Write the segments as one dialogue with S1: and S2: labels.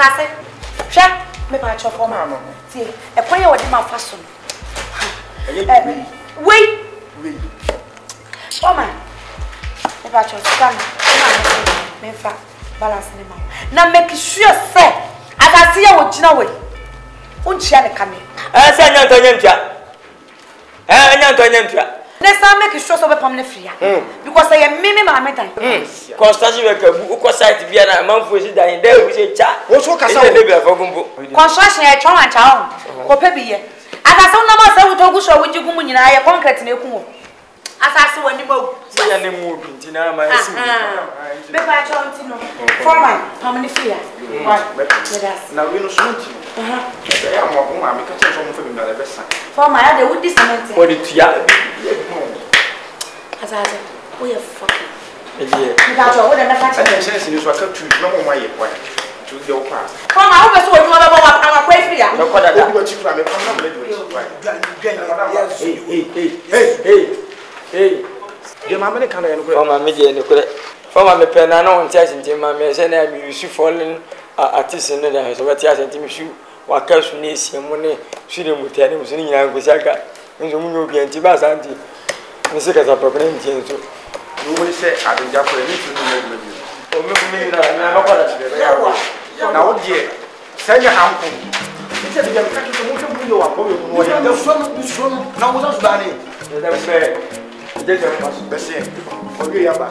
S1: Asase. Hwe, me pa cho for ma. Tie, e kwan ye wodi ma fa so. Wait. Oh man. Me pa cho scan. Me fa balance ni ma. Na make sure say Asase ye wo gina we. Unchia ne kame.
S2: Say nyantonyamtia. Nyantonyamtia.
S1: Let's make sure so be permanent free. Because I am me ma time.
S2: Construction worker who site bia na manfo si dan there we say cha.
S3: Wo so kasa
S2: e be afo gumbo.
S1: Construction e twa wancha ho. Ko pe bi ye. Asase na ma se wuto gu so wuji gumu nyina ye concrete na eku. Asase wani ma gu.
S2: Se ya ne mu binti na ma esi.
S1: Be ba cha onti no. Foreman, permanent free.
S3: Na we no so nti. Ya mo ma me ka che so mo fe bi na be san.
S1: Foreman, ya de wudi cement.
S2: What it ya?
S1: Asase, we are fucking.
S2: Yeah.
S1: You got your order, never touch it.
S3: Sense ni so aka tu no mo ma ye kwa. Tu de o pa.
S1: Come on, who be so you about our quay free?
S2: No kwada da.
S3: Obi wa chikura me come na mo le do.
S2: Hey.
S3: De ma me kan na no
S2: For my media no kure. For my pen na no ntia senti ma me se na mi su fallen artist no da so betia senti mi su wa ka su na esie mu ne su de mutane mu su ni nyina ngosi aka. Nzo mu nyo bi anti ba santi. Nse ka sa problem nti nso.
S3: No we say adenja for ni tu no me.
S2: O me na no kwada chire ya.
S3: Na wo die sanya hanko. Nse bi jam ka to mo so yo wa ko yo no ya. Da so na wo so ba ni.
S2: Da be. Jeje mas
S3: Bese. O ya ba.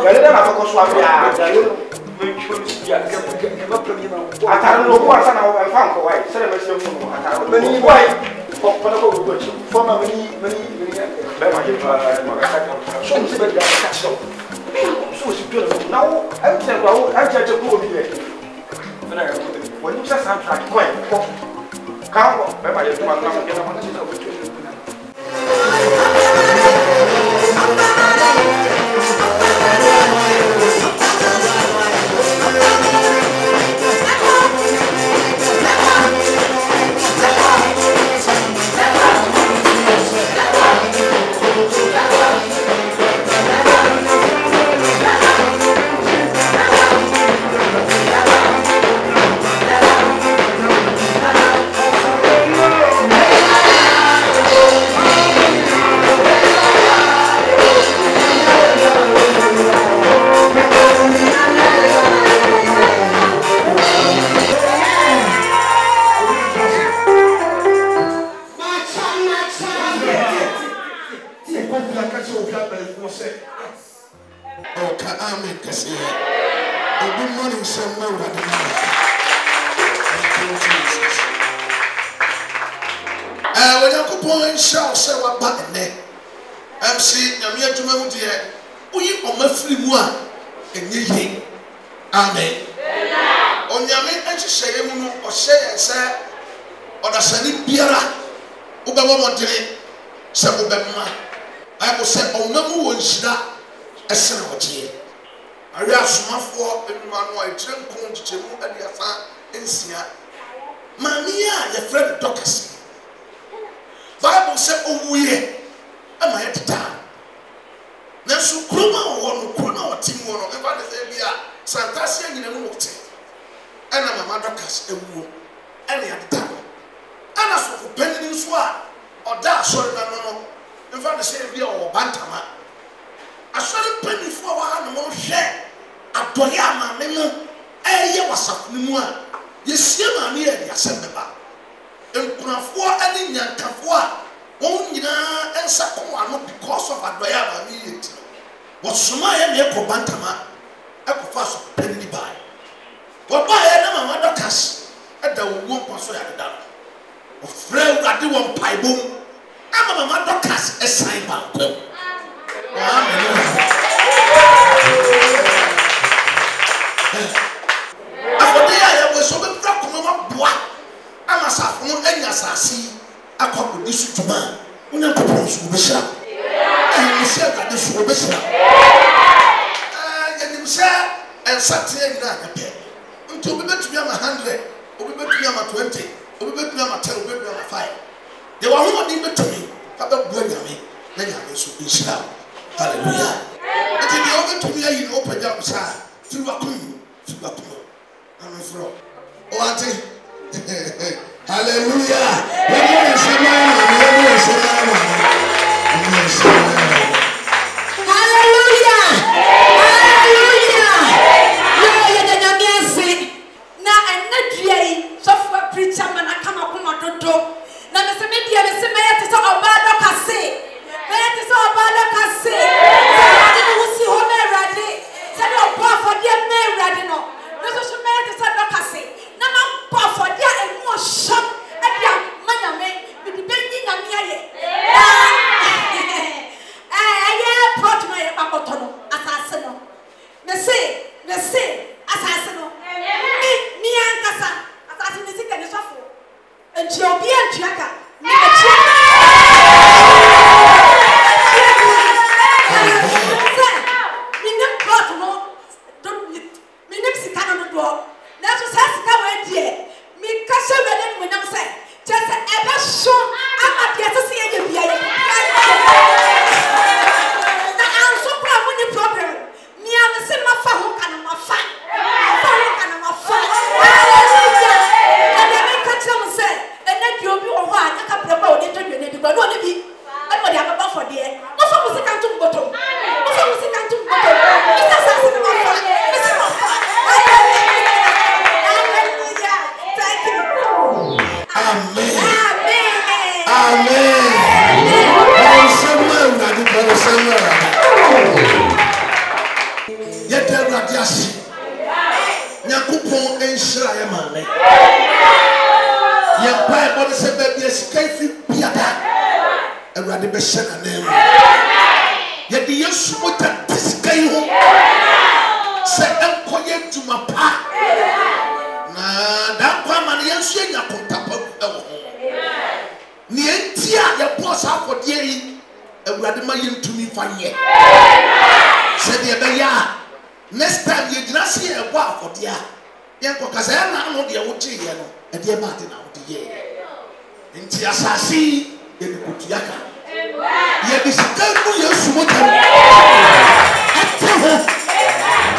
S3: Gale na ko so abia.
S2: Me churu si ya.
S3: Ke problem na. Ataro no ko asa na wo fa nko wai. Sere me se mu no ataro. Mani wai. Ko ko go chi. For ma mani be ma je ma ga ta. So mo se be ga ta so. So si pio na wo am se kwa wo am che ko obi le.
S2: Fena ga
S3: Wo ni se soundtrack ko ko. Ka ko be ma je ma na mo ke na ma se so ko. Bible said, "Oh, we am I at the time." Now, so Kroma or Krona or Tim or whatever they are, Santasia in a mote, and I'm a mothercast a woo, and at the time. And as for Penny Swat or that, sorry, no, in fact, the same year or Bantama. I saw a penny for one more share. A Toyama Memo, a year was up no more. You see, my near the assembly. And Kunafua and Yankafua, won't you and Sakoma because of a Doyama immediately. What Sumaya Yako Bantama, I could fast penny by. What by a mother cash at the womb also at the down. Of Frey, I do one pie boom. I'm a mother cash a sign bank. I was so black. I'm a saffron and assassin. I come with this to man. When I propose to be shot, and you said that this will be shot. And you said, and sat here in a pair. Until we bet to be on 100, or we bet to be on 20, or we bet to be on 10, or we bet to be on 5. They were all even to me. About when me, then I was be shot. Hallelujah. But if you open to me, you open your side. Through a coon, through a coon. I'm from. Oh, auntie. Hallelujah. Next time you did not see a wow for dear. Because I am not the old tree, a dear Martin out the year. In Tiasasi, in the Kutiaka. Yet this girl you smoke.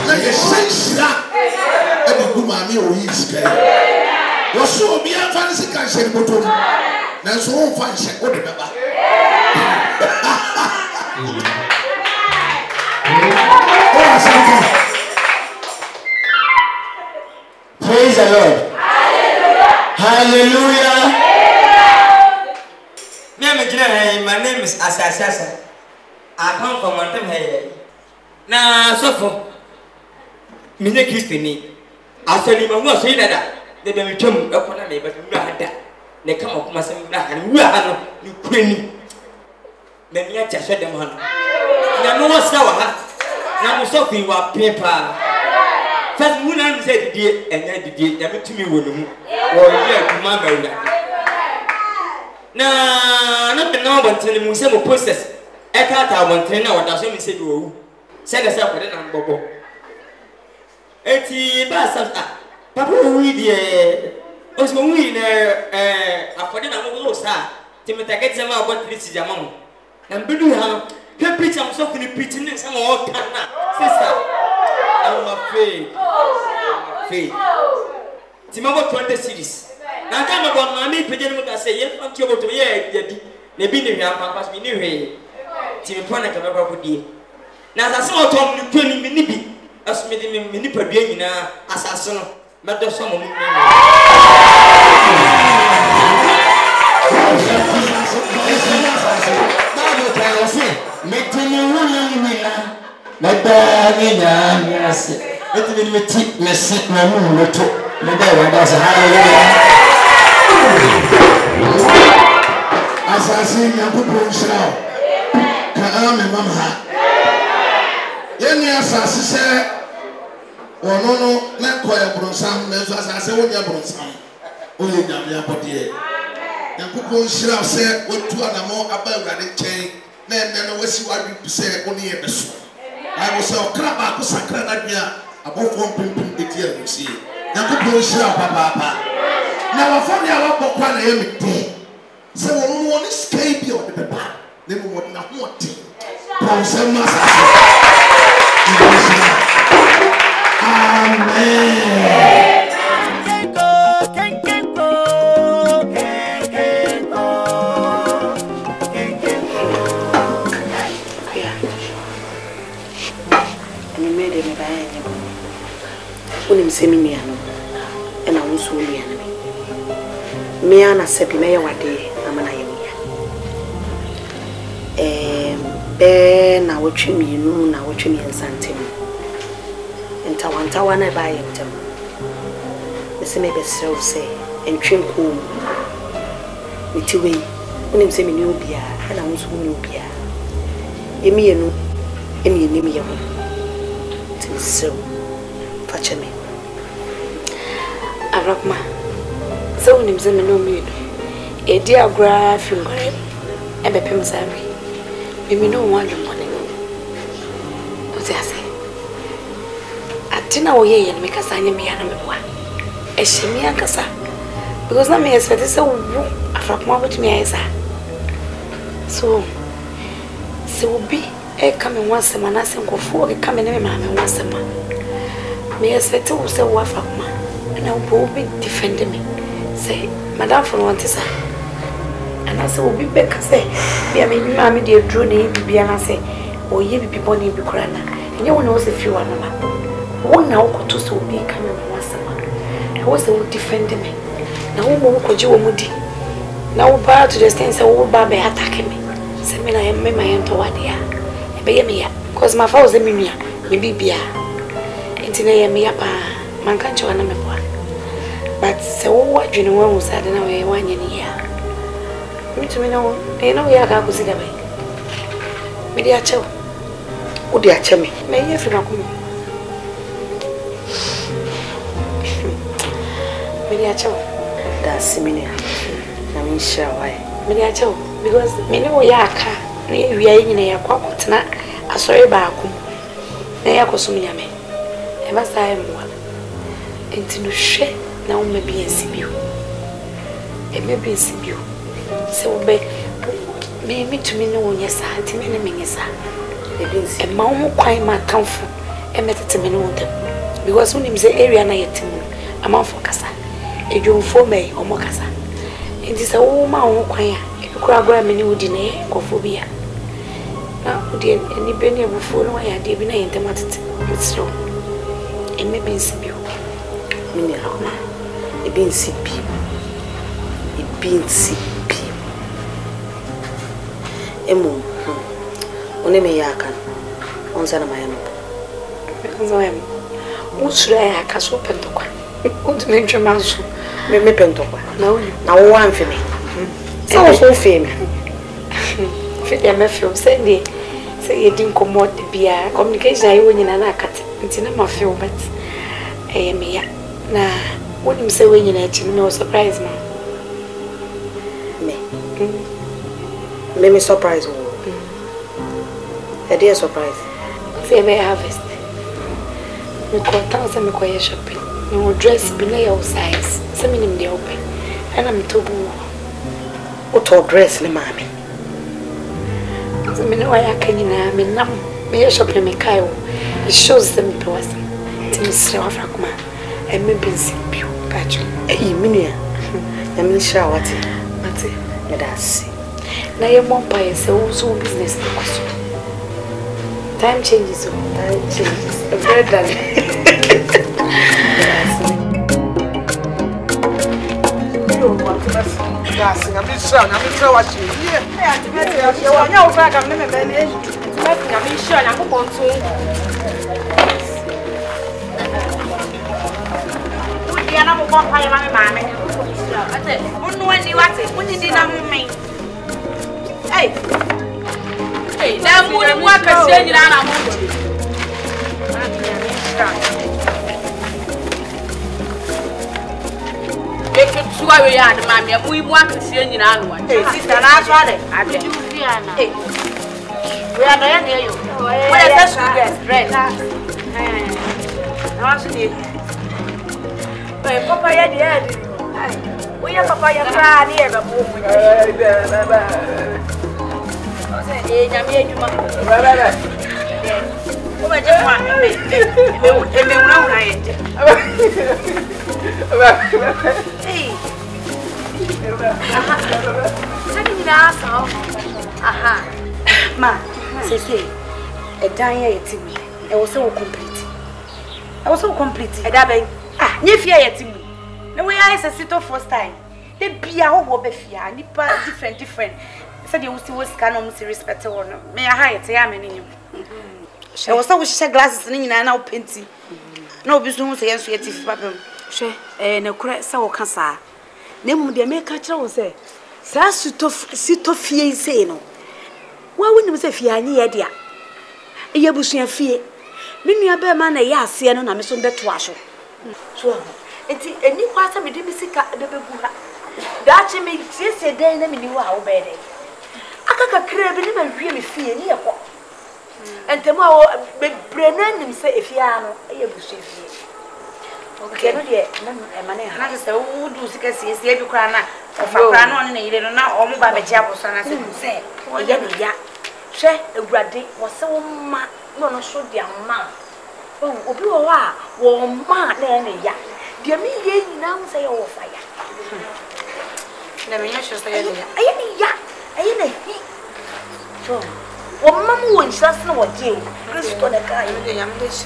S3: Like a sense, every woman you is gay. You're so be a fancy can say, now so fancy, what remember.
S2: Praise the Lord. Hallelujah. My name is Asasasa. I come from Montem. Now, so for Mina Christine, after you were saying that they don't come upon me, but we had that. They come up myself and we are Ukraine. Then you just shut them on. Now, no sour. Now, Sophie, what paper. First, Munan said, dear, and then the dear, never to me, woman, or yeah, to Mamma. Now, not the normal telling me some process. I thought I want to know what I said, send us up with it and Bobo. Eti Bassa, Papa, we dear, also we for dinner, sir, Timothy gets them out what this is your mom. And Budu, can preach himself in the preaching some more sister. I'm afraid. Timabo 20 cities. Now come about Mammy Pigeon say, yes, I'm sure to hear the Bini Pampas be new way. Timipona can never put you. Now that's all Tom Nupini Minibi, as made him manipulating assassin, but there's some
S3: Assassin, I'm Mamma. Young assassin said, or no, not quite a bronsam, as I say, what your bronsam. Only Gamia Potier. Yankupon Shirab said, what 2 and more about that chain, then I was what you say only a person. I was so crab, Sacrania, above 1 pimp the dear, you see. Yankupon Shirab, Papa. Now I found out what one I am day. So one escape your papa. They will not want to. Amen.
S1: Unim Seminiano, and I was only enemy. Miana Sepimea Wade, Amanayamia. Ben, I watch him, you know, I watch him and Santim. And Tawantawana by him. The same self say, and trim home. Mitiway, Unim Seminubia, and I was Nubia. Emiano, Emi Nimia. Till so, fetch me. Arabma. So Unim Seminu, a dear graph, and a pimsabi. Maybe no one morning. What I say? At dinner, we and make a sign of me and a shimmy and cassa. Because not me as it is so from what with me as so be a coming once a man as and go for a coming in mamma once a month. May I say to say what from ma and I will be defending me. Say, Madame for one is and I will be back. Say, be mammy dear drew name be and I say, oh, ye be born in Bukrana, and you knows if you are no man. One now could to be coming once a month. I was the one defending me. Now, who could you moody? Now, prior to the stance, I will be attacking me. Send me, I am my aunt to what dear. I be me, cause my father's a mimia, maybe beer. And today, me up, man can't you another one. But so what you know, one was sad in a way 1 year. Me to me know, they know you are going to way. Me dear child, oh dear chummy, may you feel like me dear child, that's similar. I mean, sure, why? Me dear child, because me know yaka, we are in a quack, a sorry back. Nay, I was me, ever say one. And to share now, maybe in Sibu. It may be in Sibu. So, maybe to me, no, yes, I had many minutes. A mount quite my comfort and met to me on them. Because when him the area na yet, a mount for Cassa, a young for me or Mocassa. It is a woman who choir, if you cry, many would deny cophobia. Now, dear, any penny of fool, I had even a intimated. It's slow. It may be in Sibu. Minirama, it being CP. It being CP. Emo, only me yakan. On Sana Mayam. What should I have castle pentoka? What to make your mouse? Me pentoka. No, now one for me. So famous. Fit your mafia, say you didn't come out the beer. Communication, I win in an acat. It's in a mafia, but I am here. Nah, wouldn't say when you let you know surprise me. Me surprise you. A dear surprise. Say may harvest. We call 1,000 me shopping. We will dress below your size. Some in the open. And I'm too boo. What all dress, le mammy? So me know I can in a me numb. Me shopping me Kyle. It shows them to us. It's Miss Rafrakma. I may be simple, Patrick. Eh, Minia. I mean, shower, but let us see. Now, your mom buys so business. Time changes, time changes. Very done. I'm sure what you hear. I'm not going to pay my mammy. Who knew any what it? What did you know me? Hey, hey, that wouldn't work as saying that I'm make it so I am, mammy, and we want to see any other one. Hey, sister, I tried it. I did. We are there near you. What is that? Red. Papa, we have Papa, you're proud here. Ma, say, a dying, it was so complete. I was so complete. Ah, you fear yet. No way I sit off first time. They be a whole befia, nipa different. Said you still was can almost respect one. May I hide? I am in you. I was always share glasses and now painting. No business against your papa. She no correct so cancer. Name the American child say, Sir sit of fear say no. Why wouldn't you say fear near dear? A yabusian fear. Mini a bear man a yas, and I'm so better wash. So, it's a new part of me, the baby. That you may see a day and you are obeying. I can't crave and really fear near. And tomorrow, Brennan say if you are no, I will see you. Okay, no, dear, Emmanuel, I say, who do see every crown of a crown on a little now, or by the chapel, son, as you say. Oh, yeah, share a grade was so much, no, so dear man. Oh, you are, or man, then, yeah. Dear me, ye now say, oh, fire. Let me just say, I ain't so. What mamma wants us know what you Chris to the guy in the young dish.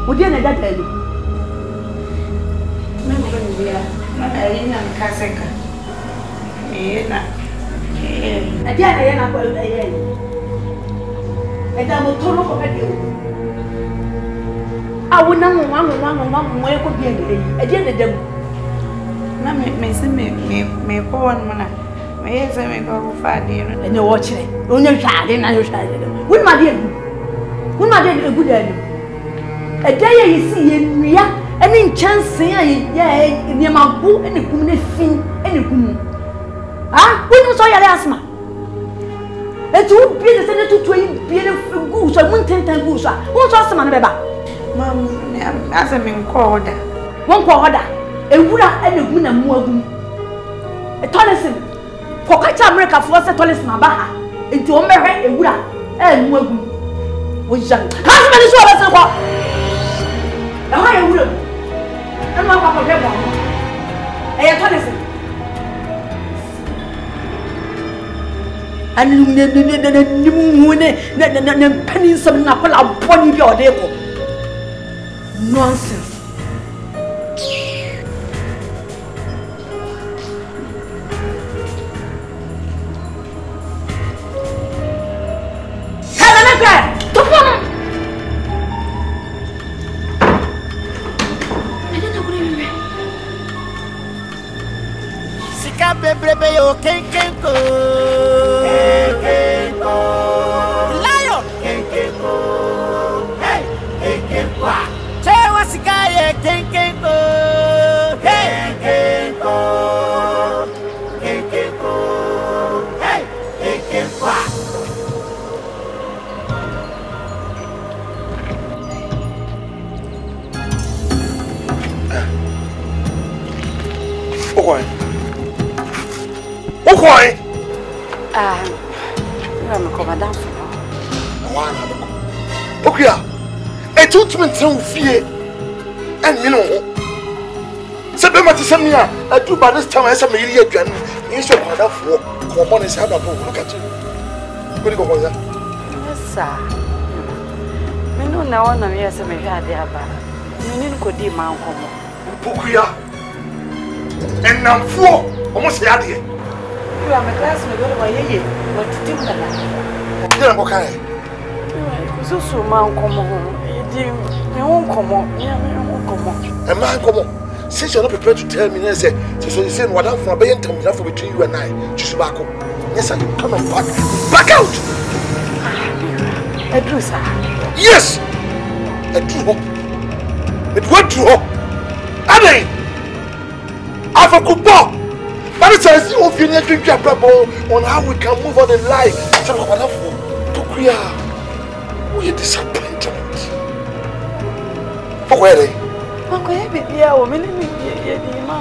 S1: Would you know that? I would not want where could be a day. Me poor man. May I go for and you're watching it. Only child, and I child. With my dear, with my dear, good end. A day you see in Ria, and in chance, near my boo and the good thing, and the good. Ah, we don't saw your asthma. It would be the senator to be a goose or 110 goose. What's awesome, Baba? Mom, as I mean, called one quarter, a Buddha and a good and more. A tolerance. For catch America for us a tolerance, my baha, into America, a Buddha and more. Which young husband is what I said. The higher wood. I'm not going to get one. I tolerance. And pennies of Napoli are pony your devil. Nonsense. I do by this time I said, Maria, you should have enough work. Come on, look at you. What do you go on? Yes, sir. I know now I'm here, so maybe I did. I didn't go deep, my uncle. And now, four almost the idea. You are my classmate, what to do with that? You're okay. So, my uncle, you won't come on. And my uncle. Since you're not prepared to tell me, I say, so you say, what I'm for between you and I, just back. Yes, I come and back out. Edrusa.
S3: Yes. Edru. Edru. Ade. Afakubo. That is as you finish doing your problem on how we can move on in life. So wonderful. To we are disappointed. Where are they?
S1: Uncle, baby, I will mean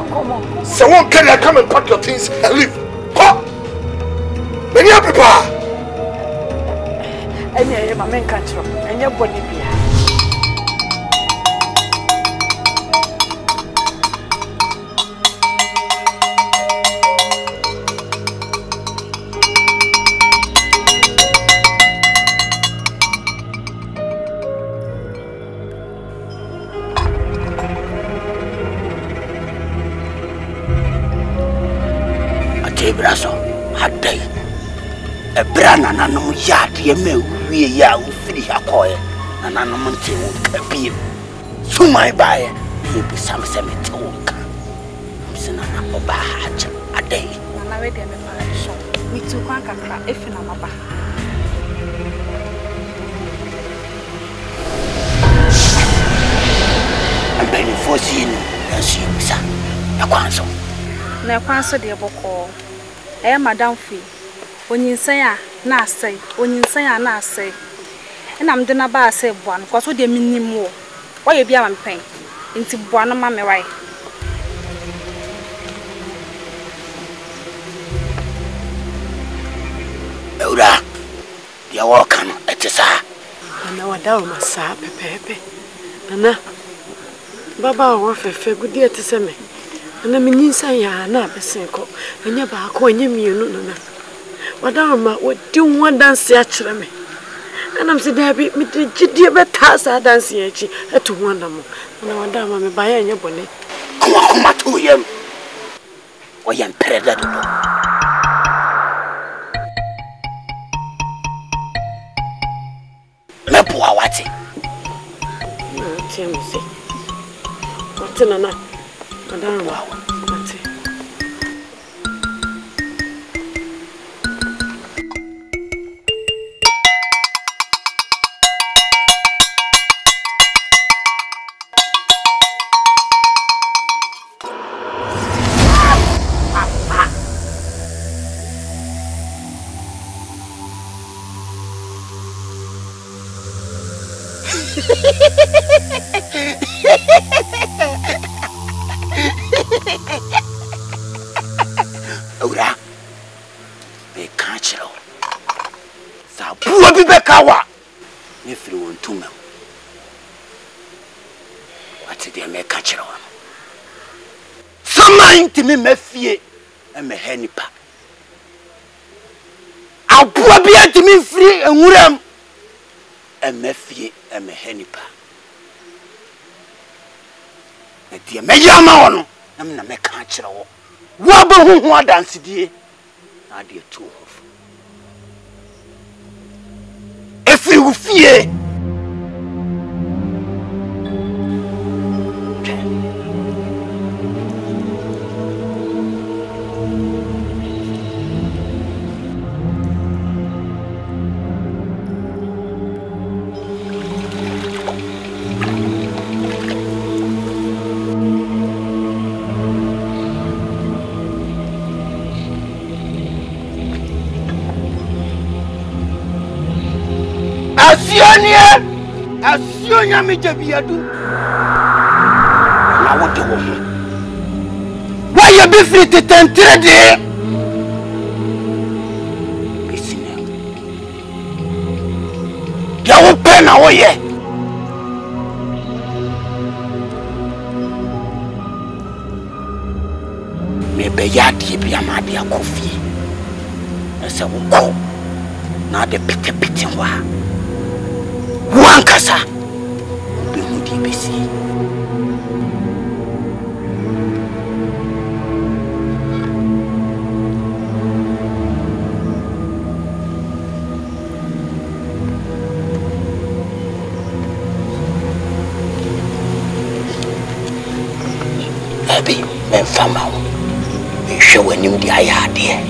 S1: come on.
S3: Someone can come and pack your things and leave. Come. When you are prepared.
S1: And you are my main control. And your body be.
S4: Brazo, had day. A brana no yard, ye may we ya will finish a coil, and anomaly will appear. So my buyer, he be some cemetery walk. Sinana Bahach a day. And I read them a show. Me too, Quanka, if in a maba. I'm penny for seeing and seeing, sir. A quanso. Na quanso de boko. Madam Fee, when you say, na say, when you say, na say, and I'm done about say one, because what they mean more. Why you be a pain into one of mammy right? Oda, you're welcome at the sir. I know a down my sir, Pepe. Anna Baba, what a good dear to send me. And I mean, say, ya na besenko, and your back when you mean no. Madame, what do you want dance actually? And I'm saying, Debbie, me did you better dance here at 1 more. And I wonder, I'm buying your bonnet. Come to him. Or young predator. Mepua, what's it? Tell me, say, what's in a night? Madame, that's it. Ora, be kanchiro. Sa buwa bi be kawa. Me firi won tumam. Wati de me kanchiro. Sama intimi mafie e me hanipa. Abuwa bi antimi firi enwuram e mafie e me hanipa. E de me yama wono na me kanchiro wo. Waba hu dance die na de to hof efi wu fie Asionya me jabiadu na wote wo ho why you be free to tentre de bisine ya wo pe na wo ye me be ya die bia ma bia kofi ese wo ko na de pete wa Wankasa be hudi besi Abi men fama me hwe wanim di ayade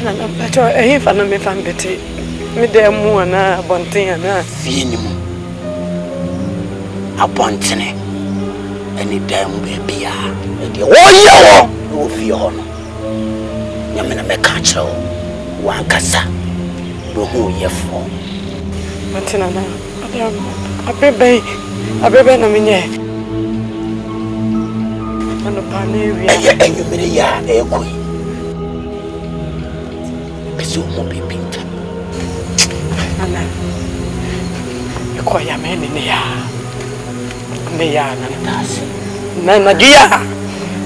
S4: Tina, but I ain't found me fan Betty. Me there more na bonting and
S5: Finim a bontine any damn baby. Oh, no fear. Yamina me catch one cassa. No, ye for.
S4: But Tina, a baby, no minute. And the panel,
S5: and you made a yard, a queen. So be painted.
S4: Nana, you call your man in the yard. Nana, dear,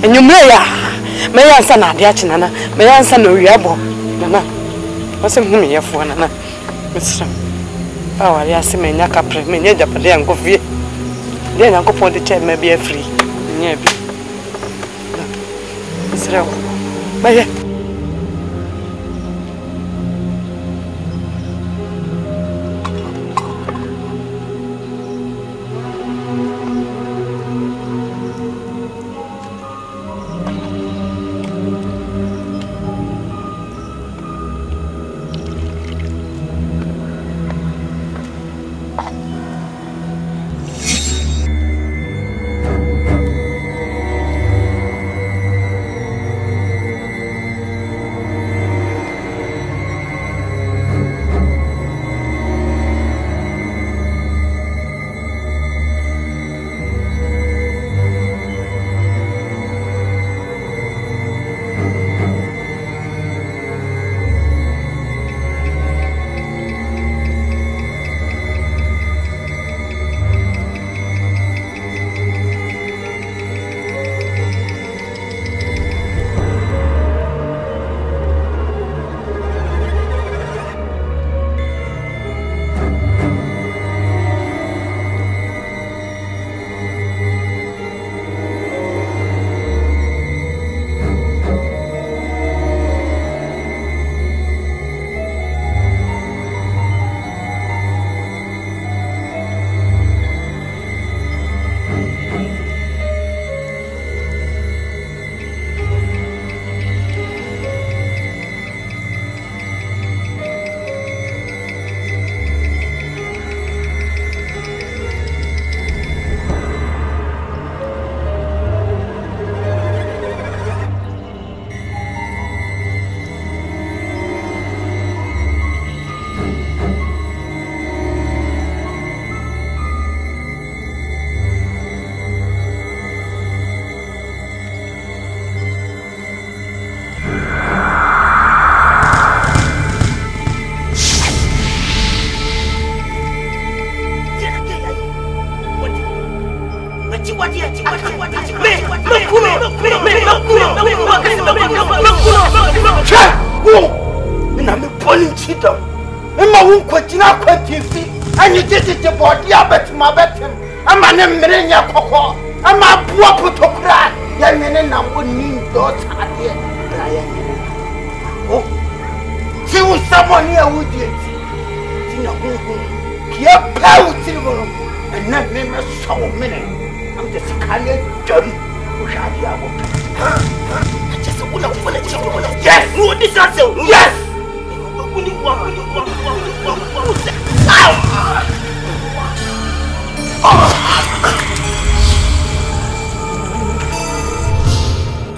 S4: and you may answer Nadia, Nana, may answer no yabo. Nana, what's a woman here for Nana? Mr. Oh, I asked him in Yaka, me near Japan and go via. Then I'll go for the chair, maybe a free. Near me. Mr. But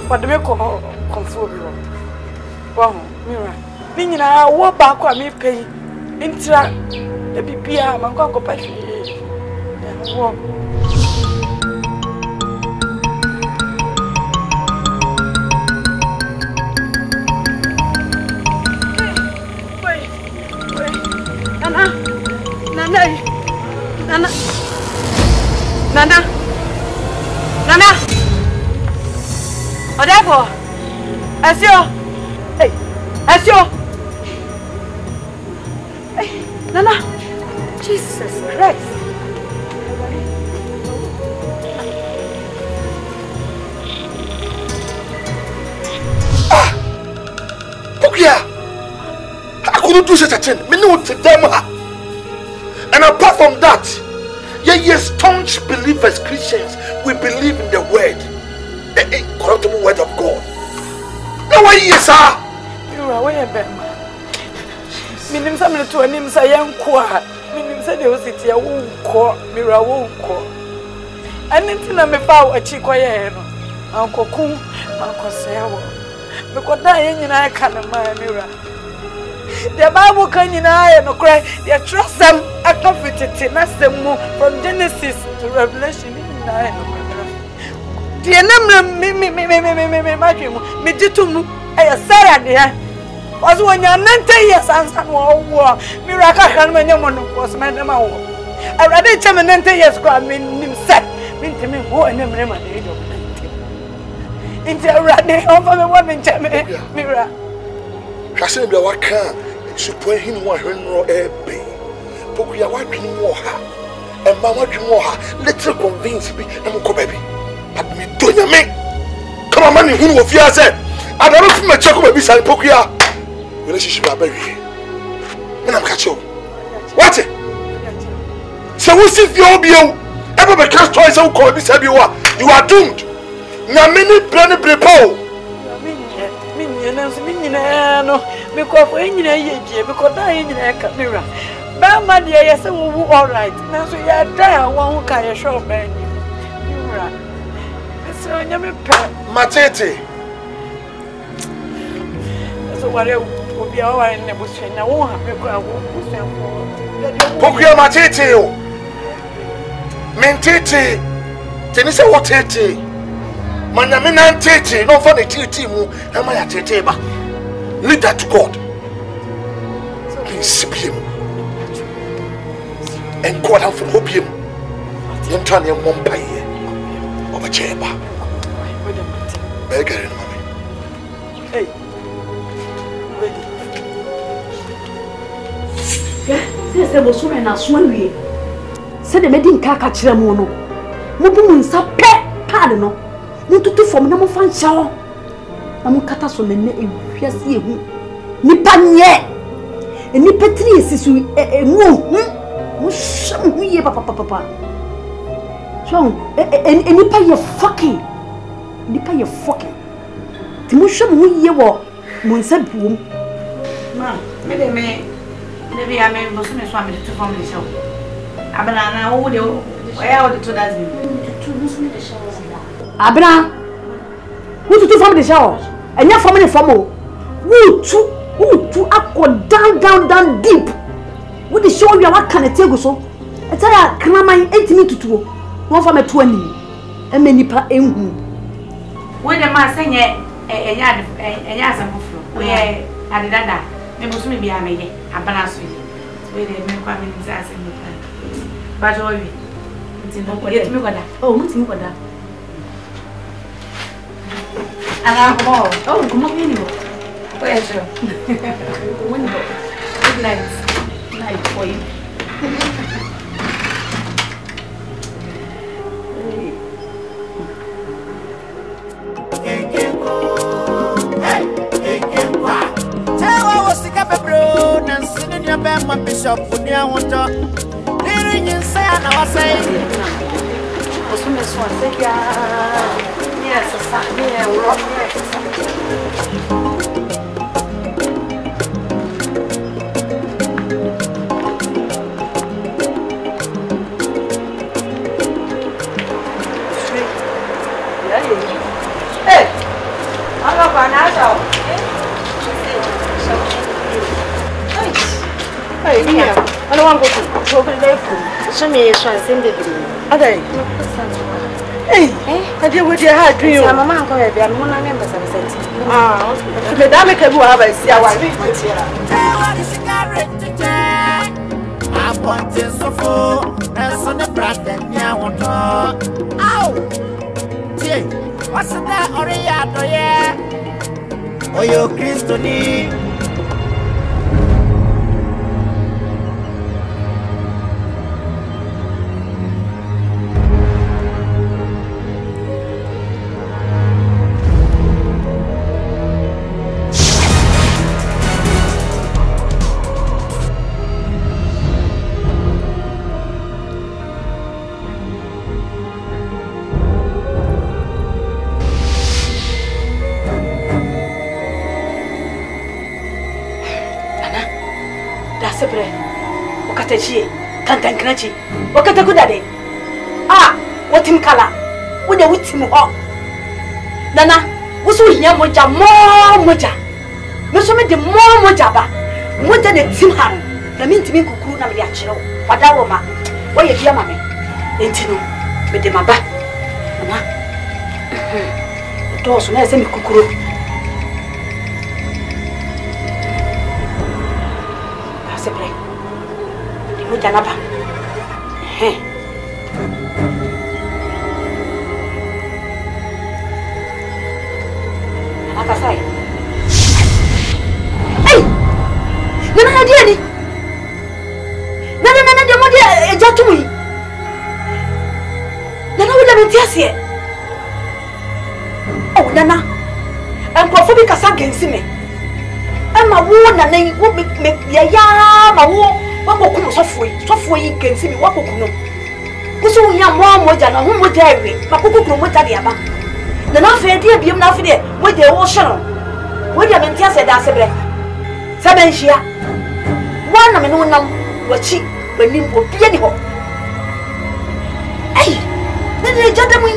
S4: what do you call control? Wow, Mira, meaning I walk back on me pay intra the PPR, my uncle Patty. Nana. Odefo. Asio. Hey. Asio. Hey, Nana. Jesus Christ.
S3: Pokia. I couldn't do such a thing. Me know to them. And apart from that, yes, staunch believers, Christians, we believe in the word, the incorruptible word of God. Now, why yes, sir?
S4: Mira, where Bema? Minim some to a name say young qua. Minim said they was it a won't call, Mira won't call. Anything I may found a chick or Uncle Coon, Uncle Sayo. Because I can't mind Mira. The Bible can no cry, they trust them, I comforted, that's the move from Genesis to Revelation 9. The number me did to I say, dear. Was when you're 90 years and some war, miracle can when your money was my name. I rather tell 90 years, God, mean set, mean to me, who and them at the age of 90. Into a rather over the one in Mira.
S3: Cassandra, what can support him one hundred airby? Pokia, what dream more her? And Mamma dream more her. Let's convince me and go baby. But me doing me. Come on, money, who of you said? I don't know if my chocolate baby side Pokia. Relationship are very. And I'm catch you. What? So we see the OBO. Ever be cast twice, so call this you are doomed. Now, many brand new people. No, because when you are because I ain't a camera. But my dear, yes, all right. Now, so you are there, one who can show me. So, you're Matete. So, whatever will be our in the bush, and I won't have a crowd. Pokia Matete. Mentete. Tennis, what tete? Manamina tete, no funny tete, am I a tete? Leave that to God. Please him. And God have to hope him. Young Tanya Mompaye of a chamber. Beggar, mommy. Hey.
S6: Yes, there was someone else one way. Said the meeting Kaka Chiramono. Mubum Sape, pardon. Mutu from no fan shower. I'm catastrophe in Fias Nipa nye. And Nipa 3 is a woo. Papa. So, and Nipa ye fucking. Nipa ye fucking. Timusha we wo Monsa boom.
S1: Ma, maybe I may was me swam to from the show. Abana, who do where would the 2 dozen?
S6: Abra, who to do from the shower? And your family from who to up or down deep. Would the show you what can it take so? I tell you, can I mind 8 minutes to 2? One from a 20 and many per when
S1: the man saying a yard of where I did that. Maybe be I made it. I balance with where they make 1 minute as in the plan. But oh, what's me with that? And I'm come on, anyway. Where's your window? Good night for you.
S7: Tell I was sick of a bro and sitting your bed, my bishop, when you want to. Didn't you say I was saying?
S1: Yes, hey, I'm not going to hey, yeah. I don't want to go to the show me a chance in the day. Hey, I deal with your heart. Do you? I'm a man. I'm one of members of the city. Ah, Madame can go have a see our
S7: I want to so full and so the brand that I want to. Ow! Jay, what's that? Or yeah, oh, you Christoni.
S6: Dasebre. Okatachi. Kantankrachi. Okatakuda. Ah, what him color? Would you with him up? Nana, what's with him? Moja, more moja. Most of the more mojaba. More than a Tim Ham. The mean to me, Kuku, and Yachino. What that woman? Why you dear mammy? Intino, with the maba. Nana, the doors when I send Kuku. Dasebre. Mujanaba. Hey. Akasai. Hey! Nana Diani. Nana de modi ejatumi. Nana wula mentiasie. Oh Nana. Enkofo bi kasa gensi me. Ema wo nana wo me ya ma wo wakokum sofo yi gensi me wakokum. Kuso nya mo moja na ho moja ewe. Makokukuru moja de aba. Nana fe de biem na fe de moja wo hye. What you mean, yes, that's a break. Sabenshia. One of them was cheap when you will be any hope. Hey, then they judge me.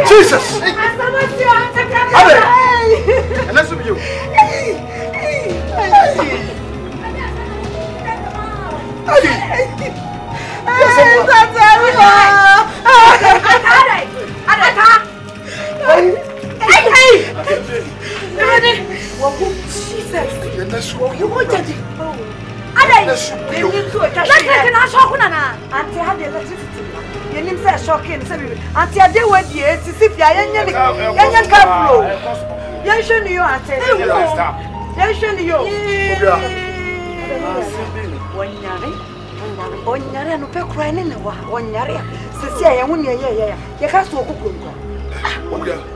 S3: Jesus! And that's with you.
S1: Auntie, I did what you see. I am careful. Yes, you knew. Yes, you knew. One yard and no crying in the 1 yard. Say, I won't hear. You can't so cook.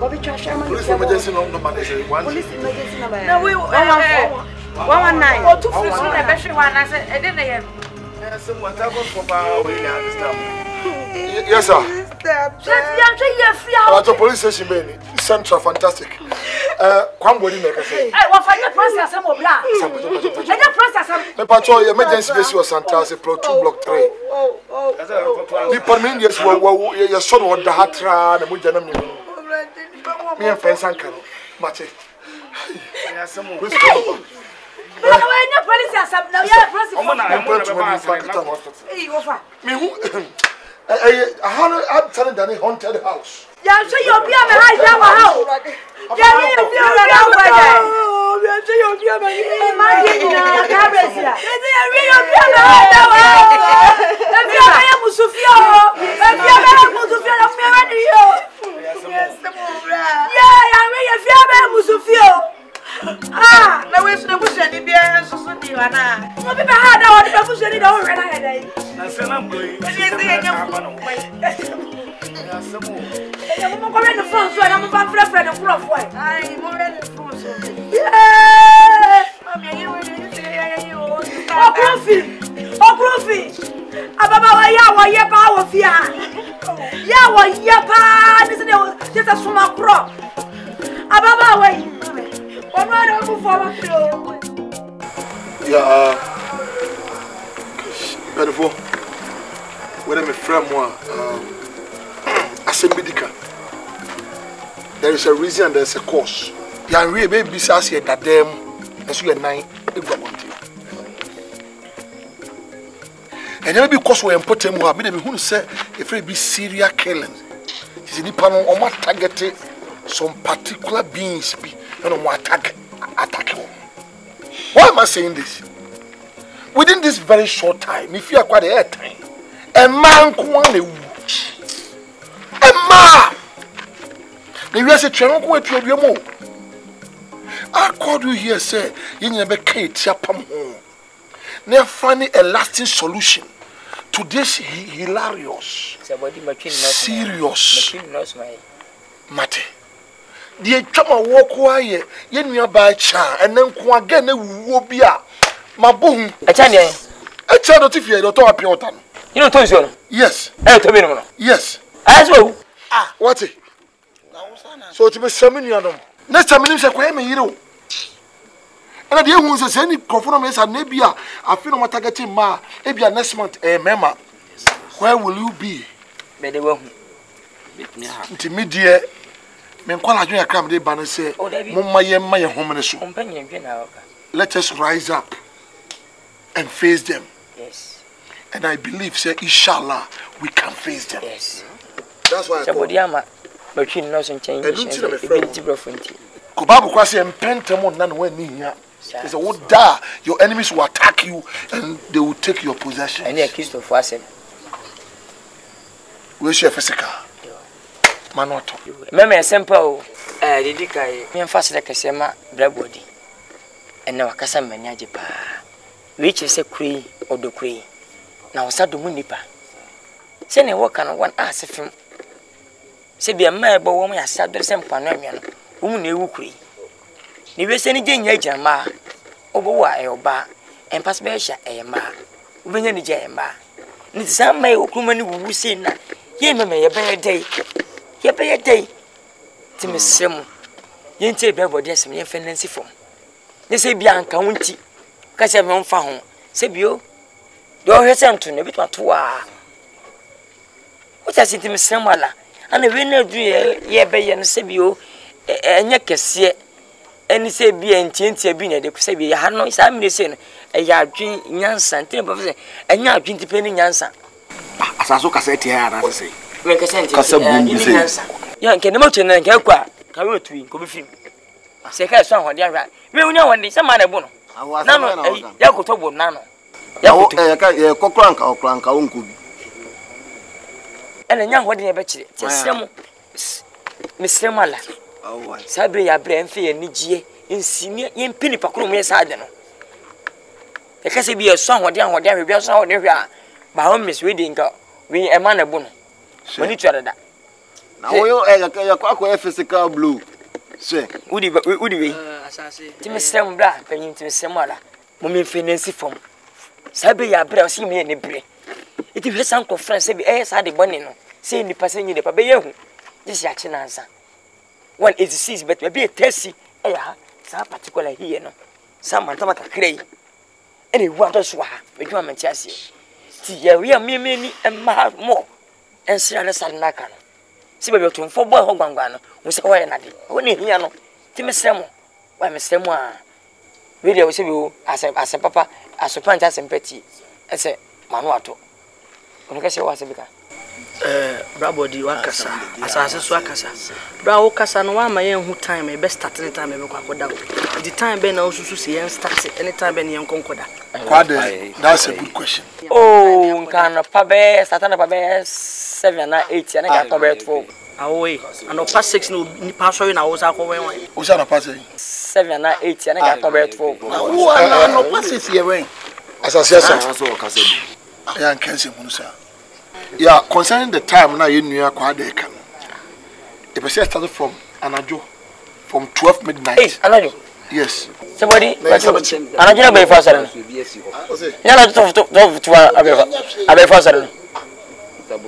S1: Bobby Trash, I'm police emergency number. Police emergency number. No, we 119 or 2 free. I bet you one. I said, I didn't hear. Someone tell us for our way.
S3: Yes, sir. The police station, Central, fantastic. Kwambodi make a say.
S6: I want to process some of black.
S3: The patrol emergency base was Santa, Pro 2 Block 3. The permanent yes, you saw what the Hatra and Mujanam. Me and friends and Cano, Mate. I'm telling Danny haunted house.
S1: Yeah, so you'll be on the high down house. Yeah, you'll be on the house. You'll be on the ah, now we're going to push any beer and so soon. You are not. What if I had our push any over and I I'm going to I'm going to France, I'm about to friend of rough way. I'm already France. Yeah, oh, Profi. Ababa ya yepa wo fia. Ya wo yepa, this is just a small crop. Ababa way.
S3: Yeah, beautiful. When I'm a friend, as a medical, there is a reason and there's a cause. You are really baby says here that them as you are 9. And then because we import them, we have been who say if it be serial killing, Is in Nippon or what target some particular beings be and what attack him. Why am I saying this? Within this very short time, if you are quite a time, a man can a man. The US channel go to your more. I called you here, say, you never can't yapam home. Never finding a lasting solution to this hilarious, serious matter. The chama walk away, you by cha, and then go again, will be a maboom. A child if you don't talk about
S2: you know, Tozo?
S3: Yes. Yes.
S2: As well.
S3: Ah, what's it? So to be summoning you. Next time, I'm saying, hero. And the young ones any conformance and maybe I feel my targeting ma, maybe a next month, a mema. Where will you be?
S2: But they won't.
S3: Intermediate. Men call a junior crab, they banner say, my home and a let us rise up and face them.
S2: Yes.
S3: And I believe, say, inshallah, we can face them.
S2: Yes.
S3: That's why
S2: somebody am between nose and change.
S3: Kobabu kwasi and pentamon none when near. It's a wood da. Your enemies will attack you and they will take your possession.
S2: And they accused of us.
S3: Where's your physical? Manoto.
S2: Remember, simple. Did I fast like a sema bread body? And now Cassam Manajipa. Which is a cree or the cree. Now, Sadu Munipa. Send a walk on one ass of him. Say, be a mare, but woman has said the same panamian, whom you cree. You will send a jay ma over why or bar and pass by a ma. When any jay ma. Need some may woman who say, ye may a better day. Ye pay a day. Tim is sim. Yen say, Bravo, yes, me fancy form. They say, Bianca, won't you? Cause I'm on found. Say, Bio. You're her son to never to what has it in Samuela? And the winner do ye bay and Sabio, and Yakasi, and say be and Tintia Bina, they could say, be a noise. I'm listening a yard drink Yansan, and now drink depending Yansan.
S5: As I look at it here, I say,
S2: make a sentence. Young can emotion and Kelqua, Carol Twin, go with him. Say, I saw what they are right. We know when they some other bono. Nano, Yakotobo Nano.
S5: Cocranka or Cranka Uncle.
S2: And a young wedding about you. Miss Samala. Oh, Sabria brain fear Nijie in senior in Pinnipacrum, yes, I don't know. There can be a song or down what there be a song there. My home is reading, we a man a bono. When you try that.
S5: Now, you're physical blue. Say,
S2: would you Miss Samla, penny to Samala, Mummy Financy form. Sabia bra see me in the brain. It is some conference every air side the bonino, saying the passing in the pabayon. This is action answer. 186, but maybe a testy, some particular here, no. Some Antamaka Cray. Any water swah, with your chassis. See, we are many and more, and Sierra Salnacan. See, we are to 4 boy Hogangano, was a way nothing. Only here, no. Timmy why Mr. Moa? Really, I will say you as a papa, as a plant and petty, as a manuato. When I say what's a bigger.
S8: Bravo, the Wakasa, as I said, Wakasa. Bravo Casa, no one my own who time, my best start anytime I go down. The time Ben also see and start anytime Ben young concorda.
S3: That's a good question.
S2: Oh, can a pabe, Satan pabe 7 and 8, and I got covered 4.
S8: Away, and no past 6 no passing in I was out away.
S3: Who's not passing?
S2: 7 and 8, and I got covered 4.
S5: Who are no passes here?
S3: As I said, I can't say Musa. Yeah, concerning the time now in New York, the person started from Anajo from 12 midnight.
S2: Hey, Anajo?
S3: Yes.
S2: Somebody, Anajo by first. Yeah, not to Abe first.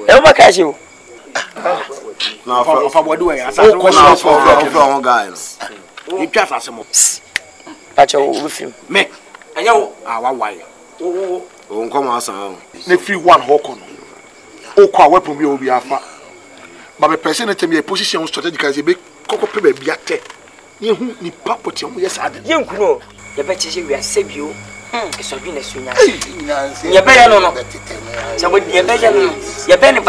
S2: Ever catch you?
S5: Now, for what do I say? For guys. You just as a mo.
S2: Patch with him.
S5: Me. I know our why. Oh, come on, son.
S3: Ne free one hawk. Oh, quite weapon will be afa. But the person that me a position strategic as a big cocoa paper be at te. You ni papa, yes, I did.
S2: You know, the better we are save you. It's a business. You're better, no. So, with your better, you're better,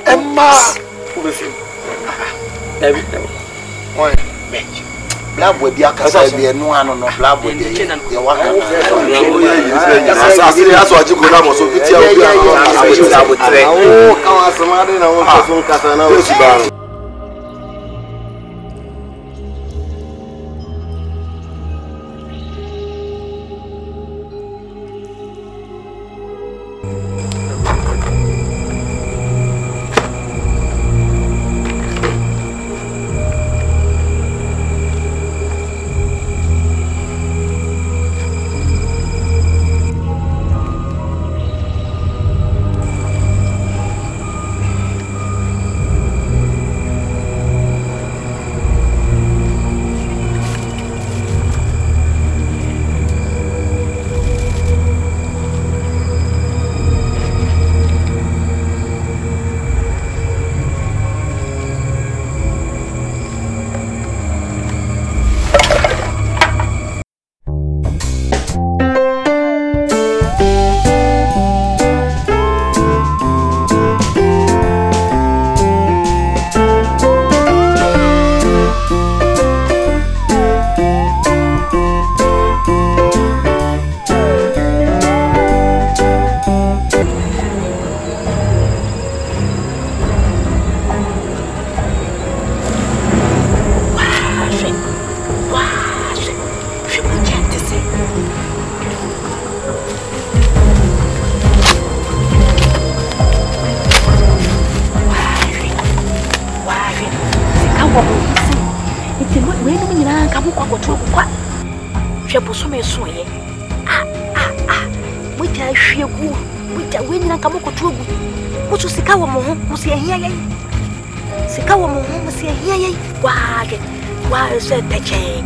S2: Emma, be film. David.
S5: Oi. Black boy bi akasa bi enu ano no black boy bi ye waka na asase ajiko na mo so fiti obi ka wa samade na won so kasa na o si ba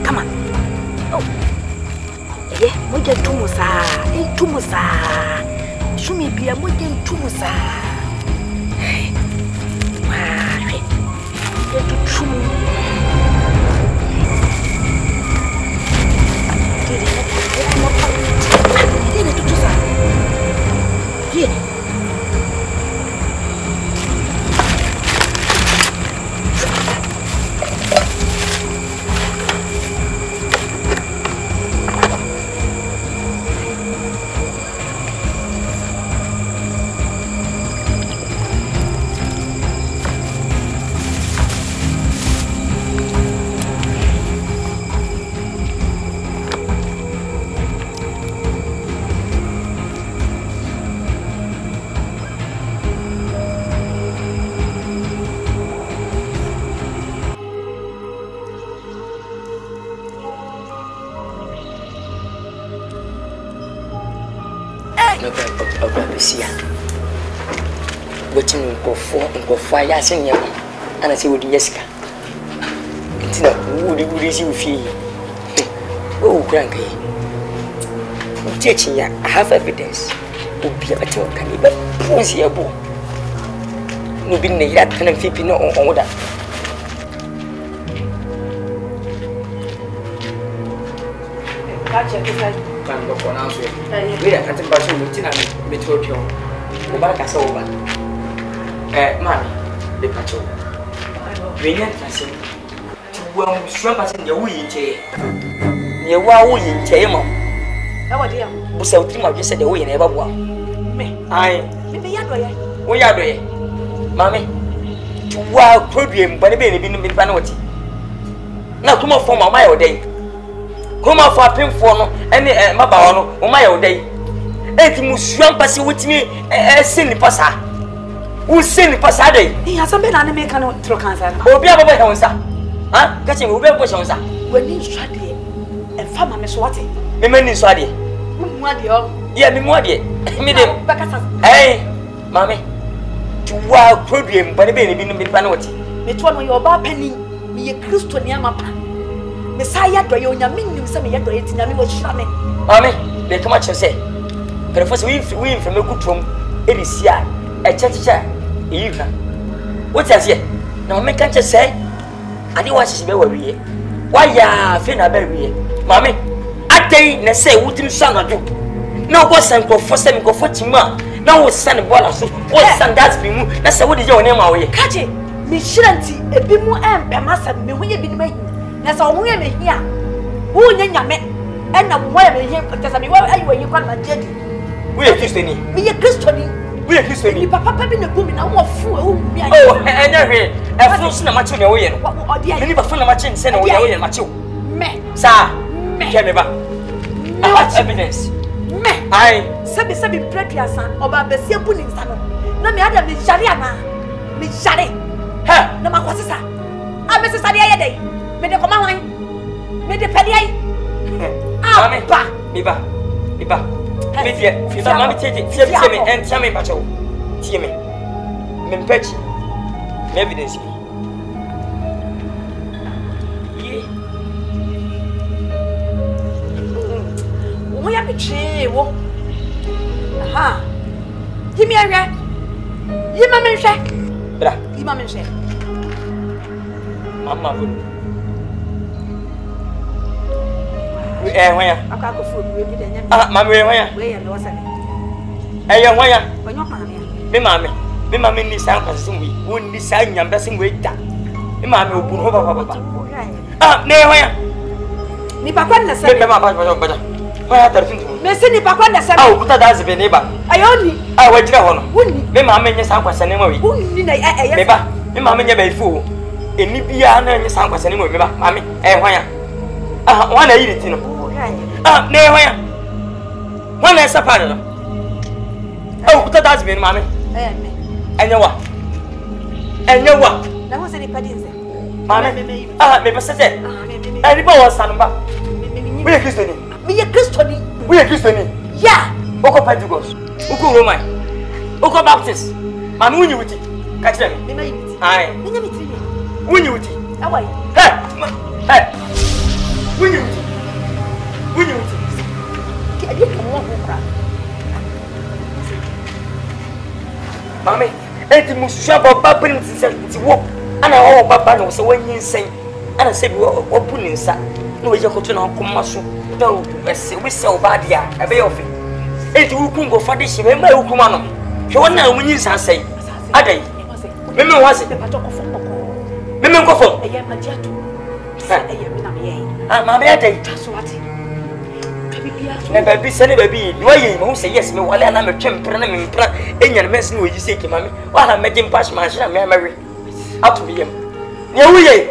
S6: Come on. Oh. Yeah, moja tumusa. Shumi bia moja tumusa. Wow. Yetu tumu. Dile tutusa. Yeah.
S2: Fire sing you, and I say, would Jessica? It's not would you feel? Oh, cranky. Teaching ya, I have evidence. Would be a better cannibal. Who's your boy? No, being the yard can fit no order.
S1: Catch it,
S2: can go on answer. We are at the bus lieutenant, Metropio. Obaka over. Mammy, the patrol. We need to see. Well, strong as in the wee chair. Near wow in Chamo.
S1: Oh, dear.
S2: Who said you said the way never won? Me, I, we are there. Mammy, to wow, Probium, but a baby in the Banoti. Now come up for my mile day. Come up for a pin for any Mabano or my old day. And you must strong passing with me a silly passa. Who sing Passade?
S1: He has been an American through cancer.
S2: Oh, be able to answer. Huh? Catching a rebel push on that.
S1: When you study and farmer Miss Watty.
S2: A man is ready.
S1: What do you?
S2: Yeah, me more dear. Hey, Mammy. To wow, Probium, but a baby in the Banoti.
S1: It's one of your bar penny, me a Christian Yamapa. Messiah, do you mean some yet in a little shaman?
S2: Mammy, they come out and say. But first, we from a good room. It is here. A church chair. What's that here? Now, make can't just say, I didn't want to be where we are. Why, ya, Fina Berry, Mammy? I tell you, say, what you son of you. No, what's and go for 7 go for Tima. No, what's son of Bolas. What's son that's been moved. That's what is your name away.
S1: Catch it.
S6: me shiranti ebi mu empemasa me hunye bi ni mahi na sa ohunye me hia wo nya nyame na wo ya me hia pesa me wa ayi wanyi kwa na jedi
S2: we are Christian
S6: me ye Christian
S2: we are Christian
S6: ni papa bi na bumi na wo fu e wo bi ayi
S2: oh enya hwe e fu so na ma che ne wo ye no ni ba fu na ma che se na wo ye ma che
S6: me
S2: sa ke me ba I have evidence
S6: me
S2: ai
S6: sebi prepiasa oba besia bu ni nsa no na me ada me sharia na me share
S2: ha
S6: na makwasisa a me sisa de ye dey me de koma wan me de pede ai
S2: mami ba me dia fi ba mami tie me en tia me ba cho tie me mpachi me evidence ye wo ya bichi wo aha kimi ahwe yi ma me hwe bra yi ma me hwe mama bu hwanya
S6: aka ko fu bi de nya
S2: mama hwanya
S6: we ya no sane
S2: hwanya
S6: onyo pa
S2: me mama ni san kwasim wi wonni san nyamba sim we da me mama obu no baba ne hwanya
S6: ni pa kwa na sane
S2: me mama ba hwanya tarfin tu
S6: me se ni pa kwa na sane
S2: kuta da zibe ne ba
S6: ayoni
S2: wajira ho no
S6: wonni
S2: me mama nya san kwasane ma wi
S6: wonni na
S2: me ba me mama nya ba ifu eni bia na nya san kwasane ma wi me ba mama hwanya wana yiri ti no ne hwanya wana esa pa no kuta da zibe ne mama enye wa
S6: na ho se ni padinze
S2: mama me pasete ani ba wa sanba we ye Christian we ye Christian
S6: ya
S2: oko Pentecost oko Roman oko Baptist mama unyi wuti ka kire
S6: me mai wuti
S2: ai
S6: me nya mitri me
S2: unyi wuti
S6: awai
S2: unyi wuti
S6: ki adi ka mo ho kra
S2: mama enti mususha baba prim ti wo ana wo baba no so wanyin sen ana se bi wo bu ni nsa na wo je ko to na komma so da wo ese we se obadia e be ofi enti wo kun go fade shi me ma wo kuma no hwe wona munyin nsa sei adai me me wase
S6: pe pato ko fo
S2: me me ko fo
S6: eye ma dia to eye me na me ye
S2: mama adai
S6: taso ati
S2: na baby sene baby no ye mo say yes me wale na me twempre na me mpra enya na mes no yi say ke mame wala me jim pass man sha me mawe atu bi yem ne wuye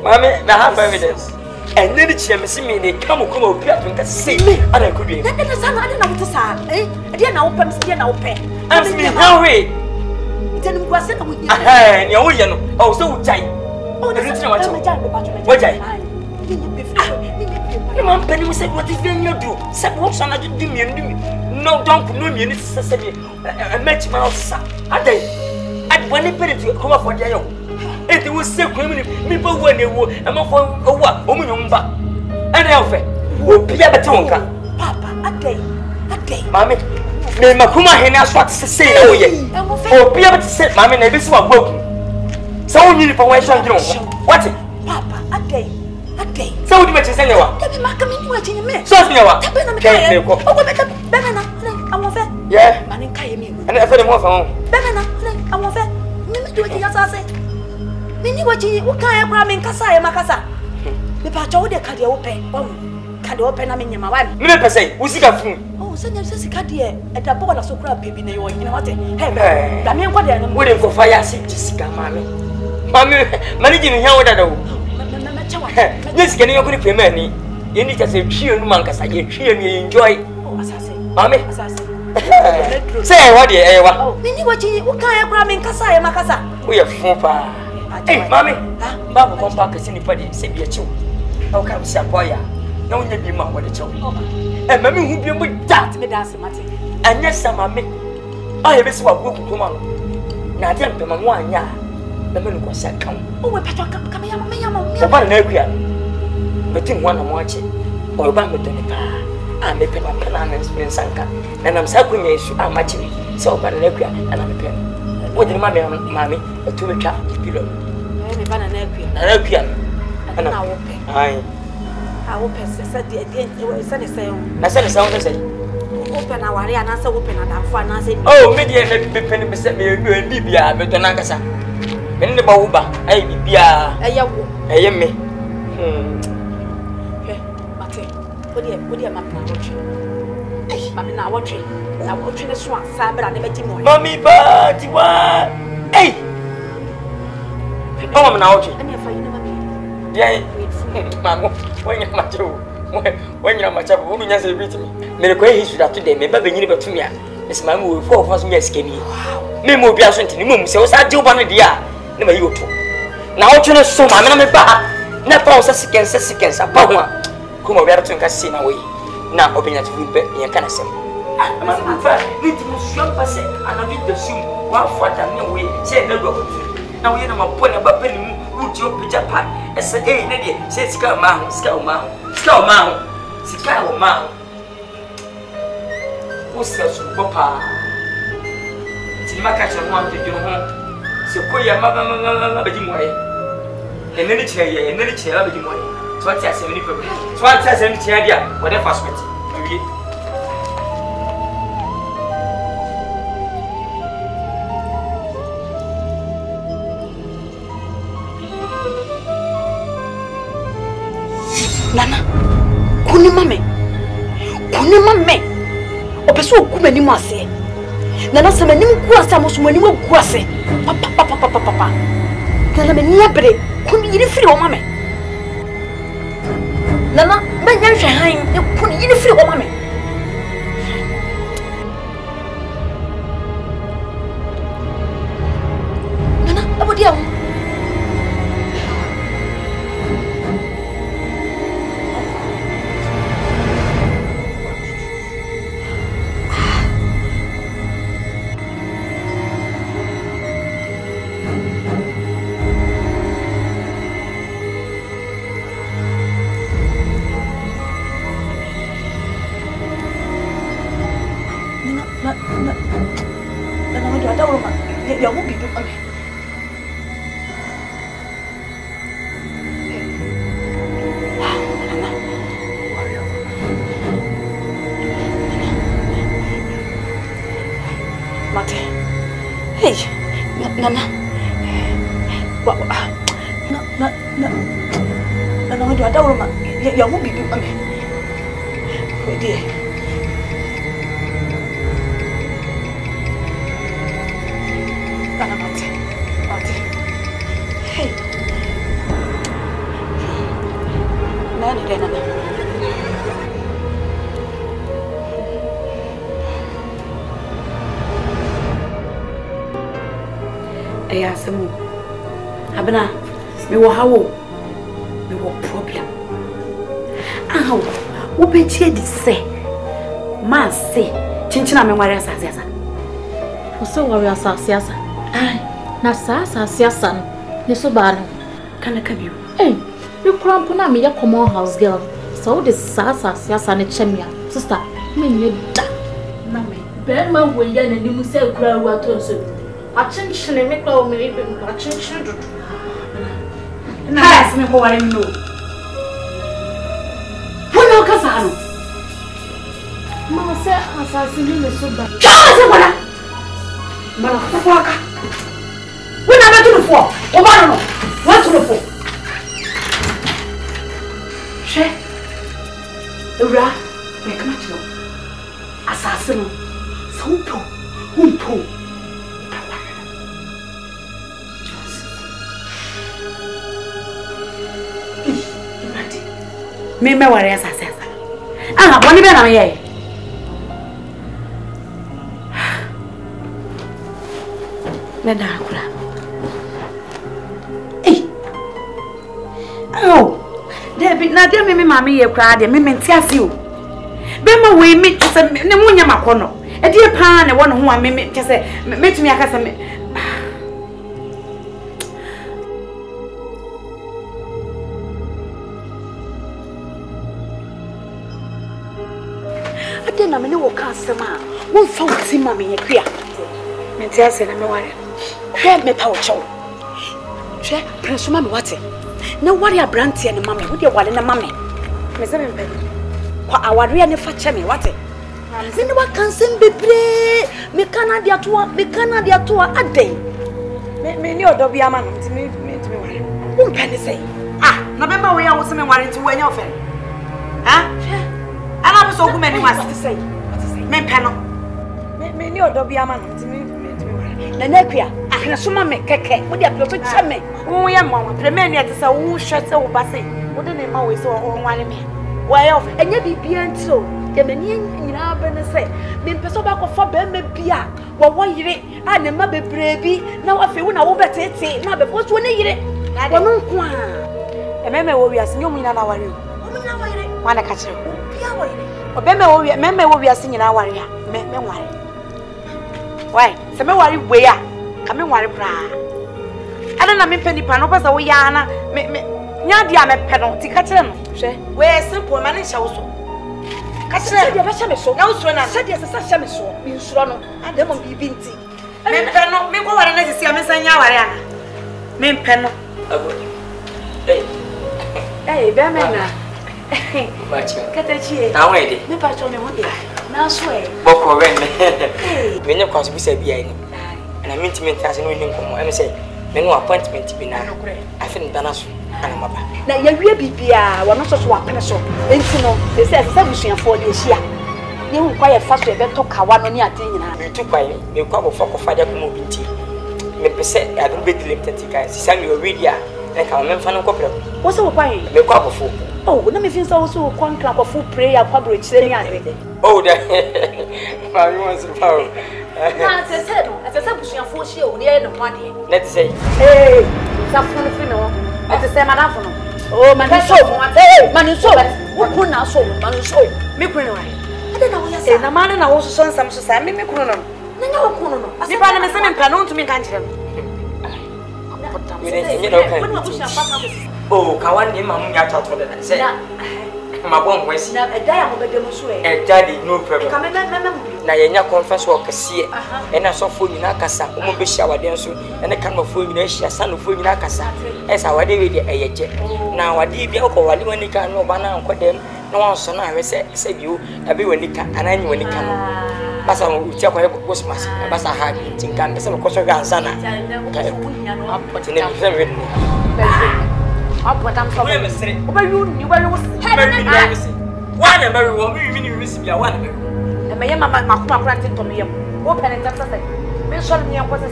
S2: mame na have evidence and then it's me see me they come opi atunka say ana ko bi
S6: na de sana ade na wuto sa ade na wopem se na wope
S2: am me how we
S6: itenim kwase na wuye
S2: ne wuye no o so wujai o de tina wacho wajai ni man pani mo se what if you do se what sana do mi no don't no mi ni se bi match my officer adai ad wani pere to come for there yo e de wo se kwem ni mi ba wo na wo e ma fo wo a o mu nyumba e na ofe o bia bete wonka
S6: papa adai
S2: mami me makuma he na so ate se na wo ye o bia bete se mami na bi se wa gboku se wo nyini pa wo e so ngire wo what
S6: papa adai
S2: so wo di me chense nyewa
S6: tabi makami ni wa chenye me
S2: so nyewa
S6: tabi na me kai o go beta bena na awon fe
S2: yeah
S6: mani kai mi
S2: ana fe de mo fa won
S6: bena na awon fe mi me do ji asa se mi ni wa chenye wo kai kra me nkasa e makasa me pa cha wo de ka de wo pe wo ka de wo pe na me nyama wa
S2: mi me pese wo sika fun
S6: oh se nyam se sika de e da bo na so kra baby na yo nyina wate hey da me nko de no
S2: wo de ko fa ya si sika mami mani ji ni hia wo dada wo yes can you go to me you need to say trio no man kasa ye trio me enjoy
S6: asase
S2: mami say what dey wa
S6: me ni wachi wo kan e kra me nkasa e makasa
S2: wo ye fun pa eh mami babu kon pa kasi ni pa de se bi achiw o ka bi boya na wo nya bi ma wo de chiw eh mami hu bi mu dat
S6: me dance mate
S2: anya sama me aye be se wa go kukuma no na de mpema wo anya na me ko se kan
S6: o we pato ka me yama
S2: o ba na akua beti ho na mo ache o ba me to ne pa a me pe pa na na experience anka na nam sa ko nya isu a ma che so o ba na akua na me pe wo de ma me mami o tu me twa pilo
S6: me ba na akua
S2: na akua
S6: na wo pe
S2: ai
S6: a wo pe se de se ne se yo
S2: na se ne se o se
S1: open aware and answer open and I'm for an answer.
S2: Oh, maybe I may be penny percent me and Bibia, but don't answer. And the Bauba, I be a yummy.
S1: What do you, Mamma, watching? I'm watching the swan, Sabra, and the more.
S2: Mommy, but you are. Hey! Oh, I'm now watching.
S1: Let me find you.
S2: Yeah, Mamma, when you're my two, when you're my child, who has a written me. May the great history that today may be never to me. Miss Mamma will 4 of us me skinny. Memo be absent in the moon, so I do one a dear. Never you two. Now, watching us so, I'm a bar. Never seconds, a power. Come over to Cassina away. Now, open it to be in a cancer. I'm need to shop us and I need to assume one for that new way. Say no go. Now you know my point about penny would you picture pie. I said, hey, lady, say scout mount. Who's else, Papa? Timaka want to do home. So, call your mother, and then it's here, and then it's here. So I tell you, so I tell you, whatever aspect.
S6: Nana, kunima me. Opeso kuma ni mo ase. Nana se mani ku ase amosumani mo ku ase. Papa. Nana me ni abre, kuni yiri firi o mame. Nana, me nya hwe han, e kuni yiri firi o mame. Nana, abodi am. Abena, me wo hawo. Me wo problem. Ah, wo be tie di se. Ma se, chinchina me nware asase asa.
S9: Wo se ware asase asa. Ai, na sa asase asa no. Ne so ba no.
S6: Kana ka biu.
S9: Eh, me krampo na me ye common house girl. So wo de sa asase asa ne chemia. Sister, me nye da. Na me. Be ma wo ye na ni mu se kura ru atonso. Achinchine me kwa o me be achinchine do.
S6: Yes, me go worry no. Who no kasano?
S9: Mama say assassini me so bad.
S6: Chama se wala. Mala fuaka. We na betu no fo. O ba no. What to fo? She. Ura, me kama chino. Assassino. So to. Me worry asase. Ah, boni be na me ye. Me da kula. Eh. Oh. Debi na de me mama ye kura de me menti ase o. Be ma we me tse ne munya makono. E de pa na wono ho a me tse metumi akasa me. Na me ne wo ka asema won fa wuti ma me yakua me ti ase na me ware hwe me pa wo chew hwe presuma me wate na ware abrantie ne ma me wo de wale na ma me se me pe kwa aware ne fa che me wate Me no can send bebre. Me cannot dia to a day.
S1: Me ni odo bia ma no me
S6: Who penny say?
S1: ah na bemba we ya wo se me ware nti wo anya ofen ha ana be so gu mani was
S6: say
S1: me pɛ no me ni odo bia ma no nti me
S6: na nakua ahna soma me keke wo dia ploto cha me
S1: wo ye ma wo premier ni ate se wo hwɛ se wo ba se wo de ne ma we se wo nware me wo ya ofen
S6: enya bibia ntiro de mani nyina be ne say me mpeso ba ko fa be me bia wo yire a ne ma bebre bi na wa fe wo na wo betete na be fo so ne yire wo no nko a
S1: ememe wo wiase nyomu nyina na ware
S6: wo nyina ware
S1: wana ka kire
S6: bia wo yire
S1: obeme wo wiase meme wo wiase nyina ware a me ware why se me ware we a ka me ware bra ana na me peni pa no pesa wo ya na me nya dia me pe no ti ka kire no hwe we simple ma ne hya wo so ka kire
S6: dia ba hya me so
S1: na wo so na
S6: hya dia se hya me so bi nsuro no ade mo bibi nti
S1: me pe no me ko ware na sisi a me san nya ware ana me pe no
S6: Hey, Bemena.
S2: Katachi. Now wait.
S6: Me patcho me wonde. Na so e.
S2: Boko wen. Me nye kwaso bi se bia ni. Na me ntimi ntase no ni nkomo. Em say me no appointment bi na. Afin dana so. Ana maba.
S6: Na ya wie bibia, wo no so so apene so. Enti no, se se busuafo de ehia. Ye hu kwa ye fa so e beto kawa no ni ade nyina.
S2: Me tu kwan me kwa bofa ko fa de ko mo binti. Me pese adu be dilemtati kai. Sisa me already a. E ka me mfa no kopre.
S6: Wo se wo kwan?
S2: Me kwa bofo.
S6: Oh, na me fin so wo kwan kra kwa full prayer kwa bro chire ni ade.
S2: Oh, that. Ma mi won so power.
S6: Na se se no, se se busuafo hia o ni e no kwade.
S2: Let's say.
S6: Hey, sa funu fi no. E se madam funu. Oh, man so. Hey, man so. Wo kun na so, man so.
S1: Me kun no.
S6: Ade na wo ya sa.
S1: Na ma na wo so nsam so sa me kun no.
S6: Na nya wo kun no.
S1: Ni ba na me se me pa no ntumi kan kire no.
S2: Oh, kawan ni mamu ya tato da say. Ma bon wesi.
S6: Na eda ya mo bedem so e.
S2: Eda di no problem.
S6: Ka me
S2: na yenya conference work kase e na so fo nyina kasa o mo be hia wade nso e ne kan ma fo nyina hia sa no fo nyina kasa e sa wade we de eyeje na wade bia ko wale wani ka no ba na nkodem na won so na we se bio na be wani ka ananyi wani ka no basa mo utia ko Christmas basa ha tinkan besa ko so ga sana ka e kunya no apoti ne bi we ni
S1: apotam so
S2: we mesre
S1: o ba yu ni ba yu
S2: wana mari wo mi ni wisi bia wana mari
S1: me mama makuma kura tinto me yem wo pene tata sai me so me yanko sai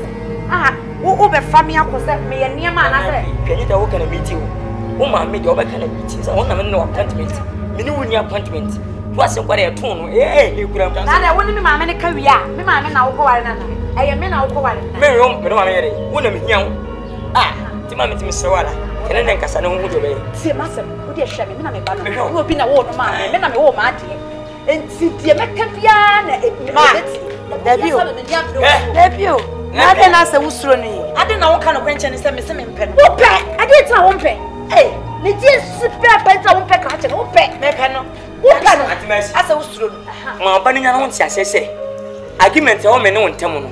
S1: ah wo be fa me yanko sai me ye niema na sai
S2: kenyi da wo kana meeting wo ma me de wo be kana meeting sai wona me no appointment me ni woni appointment wo asen kware e ton no e kura mtan
S1: na wo ni me ma me ne ka wi a me ma me na wo ko ware na na eye me na wo ko ware na
S2: me yo me no ma me yere wo na me hian ah ti ma me ti me sewala kene ne nkasa ne ho do be
S6: ti ma sem wo de hwe me na me ba no wo bi na wo no ma me na me wo ma de enti die meka bia na ebeti
S1: debio na de na se wusuro ni ade na won ka no kwenche ni se me mpe no
S6: wo pe ade ta wo mpe eh ne die super penta wo mpe ka che wo pe
S1: me pe no
S6: wo pe no
S1: ase wusuro
S2: ma ba ni nya na won ti asese argument e wo me ne won tem no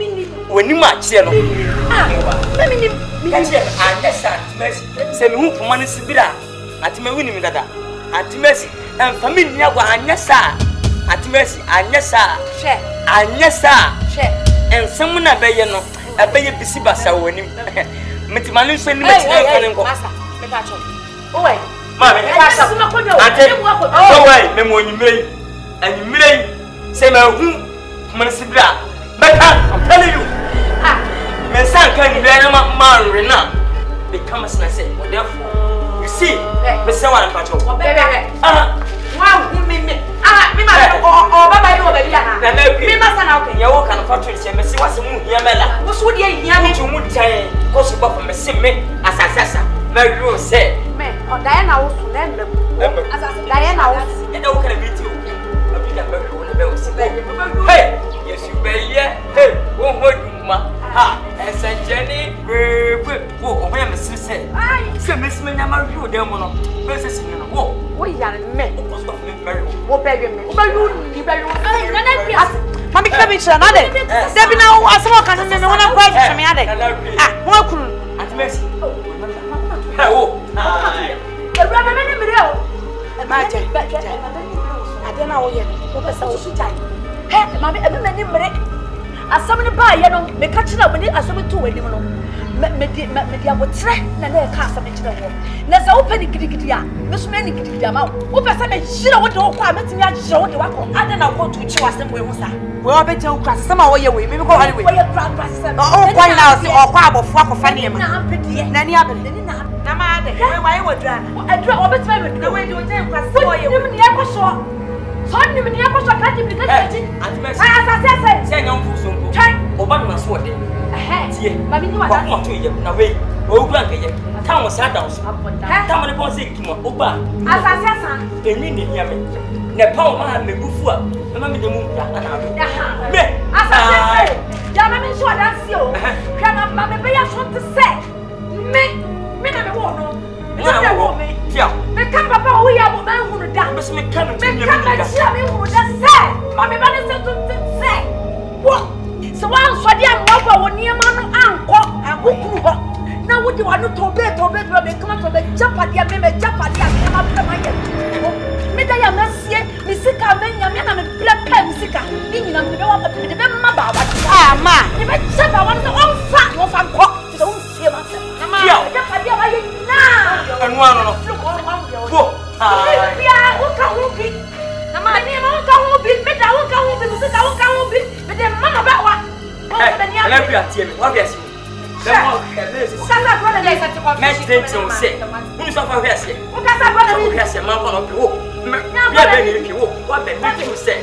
S2: woni ma kire no
S6: ah me ni
S2: ka kire understand mercy se me hu puma ni sibira ati me wini mi dada ati mercy en family ni agwa anya sa ati mercy anya sa
S1: she
S2: anya sa
S1: she
S2: ensem na beye no abeye bisi basa wonim metimanu so ni metire kan nko
S1: master me pa cho o we
S2: ma me pa sa ante o we me mo nyimrei anyimrei se ma hu man sibra meka I'm telling you ah me san kan ni na ma rena they come as I say therefore you see me say one pa cho ah
S1: wow me ah me ma o baba ni o ba bia na me ma sana okay
S2: ya wo kan factory se me si wase mu hia mela
S1: wo so de hia me
S2: tu mu tan ko so ba fa me se me asasasa na you say
S1: me o da na wo so na ndem asasa da na wo
S2: e da wo kan bi ti o abi da ba wo na be wo si hey yes you be here hey wo ho duma ha esa jeni bebe wo o me se se se me se me na ma wi o dem no be se se no wo
S1: ya me
S2: wo
S1: be me wo ba yu ni ba yu na na bi mami kira bi chira na de bi na asema kan me wona kwa chira me ade ah wo kunu
S2: ati mercy ha wo
S1: ebra me ni mi de o ma je ade na wo ye wo be sa wo su jai
S6: Hey, Mammy, I mean, as somebody buy, you know, make a chill up when I saw me too. Media would threat and then cast a bit of war. Let's open the Gidia, Miss Many Gidia. Who has a shit of what don't quite make me show the work. I don't know what to choose them with us. Well, I bet you cross some of your way, maybe go anyway. Oh, why now? Or quab of fuck of funny. Nanny Abbott, Namade, why would I draw over time? No way to attend cross the way. You never saw. So you never saw that you did. As I said, say no for some time. Obama sword. Mammy, you are not to you. No way. Oh, grandpa, town was sat down. Town upon sick to Oba. As I said, they need to hear me. Nepal, man, may move up. Mammy, the moon. As I said, Yammy, so that's you. Can I, Mammy, be as want to say? Me, never want me. Yeah, the Papa, we are man who down. Miss McCann, who just said, Mammy, said to say, what? So once for the uncle, when near man, uncle, and who now would you want to obey, come to the Japadia, Japadia, come up to my head. Medaya Messia, Missika, Benjamin, and Black Pemsica, meaning I'm the one with the Mamba. Ah, ma, if I said I want to all fat of uncle, don't see myself. Japadia, now, and one of the floor. Ah, who can be? My name won't be, but I won't be, but then Mamma about what? Let me tell you, what is it? Match things on say. Who's off of us? What has I got to have a mouth on the wall? What the heck you say?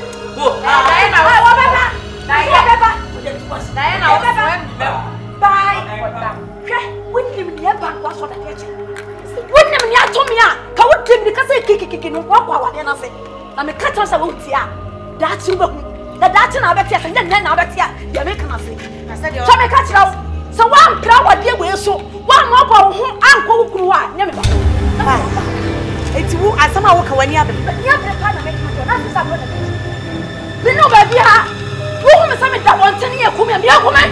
S6: Wouldn't you never was for the kitchen? Wouldn't you told me out? How would you because I kick in walk while I nothing? I'm a cat on some that's you. That's an abatia, and then abatia. You make a mistake. I said, you're a cat out. So one flower, dear, will so one more whom uncle grew up. Never. It's who I somehow walk when you have it. But you have the kind of making nothing. We know, baby, who is something that wants any of whom you're woman.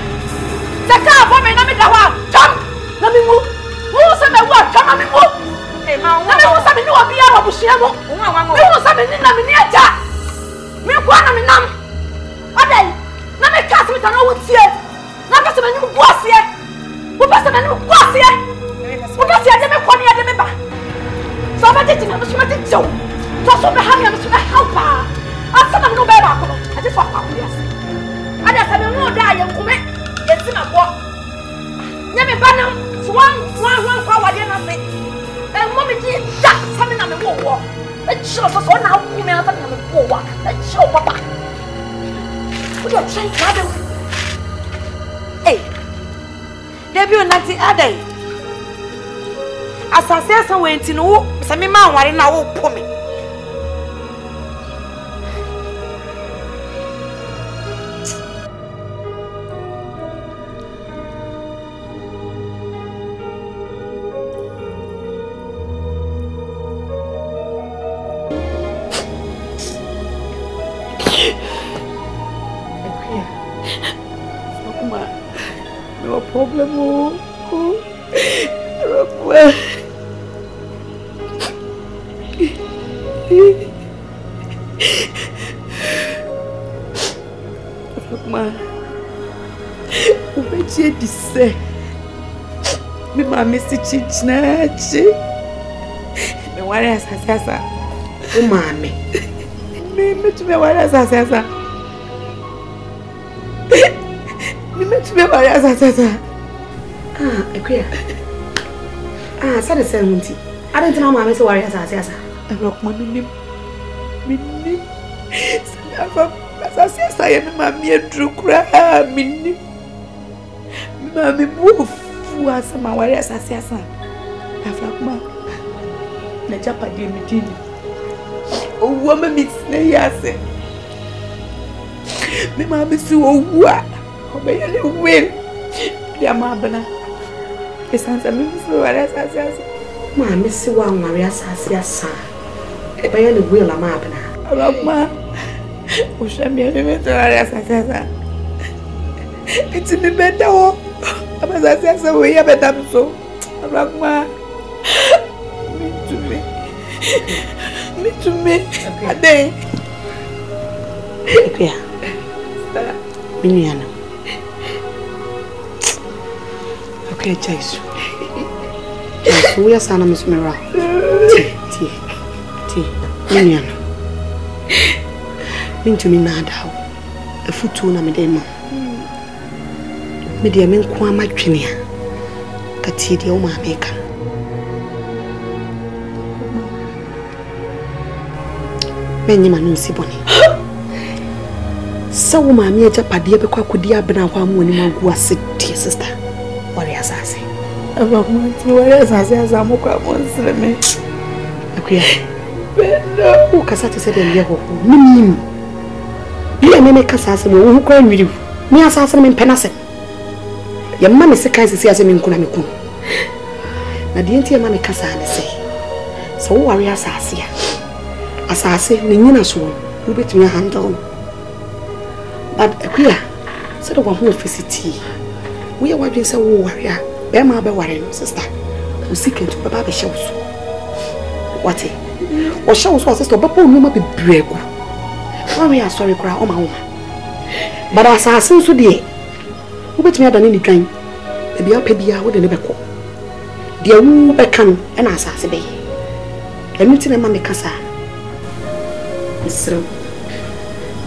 S6: The car for me, no matter what. Jump, let me move. Who was a word? Come on, move. Let me want something new of the hour of Shiamo. Who was something in the miniature? Me one of them. Ade, na me cast me tan owo tie. Na pese me nyu guasie. Wo pese me nyu guasie. Wo pese ade me koni ade me ba. So ba titi na so ma titi o. So be ha me so be help pa. Asa na no be ba ko. Ade so akwa ku yase. Ade sa me no da ye nkume. Ye ti na bo. Nya me ba na so wan kwa wade na se. E mo me di da sa me na me wo. E cho so na ku me na ta na me wo wa. E cho papa. What are you trying to do? Hey, debut nothing other. As I said, some went to know some man were in our woman.
S4: No problem. Ma, ubeje dise. Mi mama si chichnachi. Me wale asasa. O mama. Me tume wale asasa. Me wale asasa. Ah, ekwe. Ah, sada se munti. Ada ntina mama se wale asasa. Rock manu nim. Sada asasa ye me mama edru kura minni. Mami bufu asema wale asasa. Afrakuma. Na japa de midini. Owo ma mitne yase. Me mama si owa. Obeyele wel. Ya mabana. Esansa me si wale asasa. Mama si wa wale asasa. Obeyele wel la mabana. Afrakuma. Ushamia me wale asasa. It's me better. Mas assim essa foi a betar no som. Abrakuma. Me to me. Ade. Ekua.
S6: Miniana. Okay, Chase. We are Sana Miss Mira. Tea. Miniana. Mean to me now. A foot to Namadema. Media men Kwama Trinia. Catidi Oma Maker. Benjamin Siboni. So, mammy, a padia because could dear Bena when you want to dear sister. What is I say? About what I say, as I'm once let me. Who Cassata said, Mim. You and me Cassasa who cry with you. Me assassin in Penasset. Your mammy is a Kaisi as a min Kunamiku. Now, didn't your mammy Cassana say? So, worry Assasia. Assassin, Nina Swan, who bet me a handle. But a queer, said one who visit. We are watching so warrior, Bema be worrying, sister, who seek to Baba shows. What it? Or shows was sister, but no be brave. We are sorry, cry, oh my woman. But assassin so dear, who bet me than any kind, maybe I'll pay be out in the back. Dear woo beckon and assassin bay. A meeting a mammy cassa. So,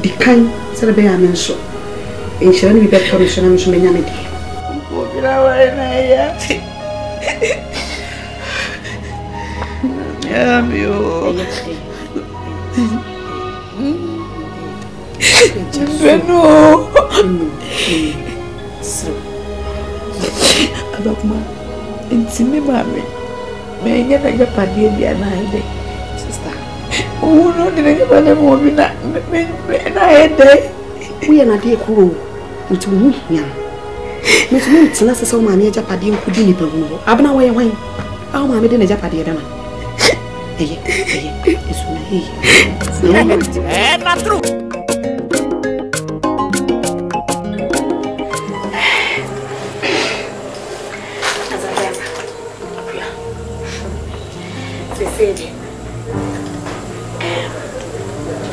S6: the kind said a bear mention. And shall be better permission and humanity. About my intimate mammy. May I get a party and sister? Oh, no, didn't you ever move in that? We are not dear crew. Into me, young. Miss Mints, and that's so many Japadi who didn't know. Abna way away. Our mammy didn't Japadi. It's not true.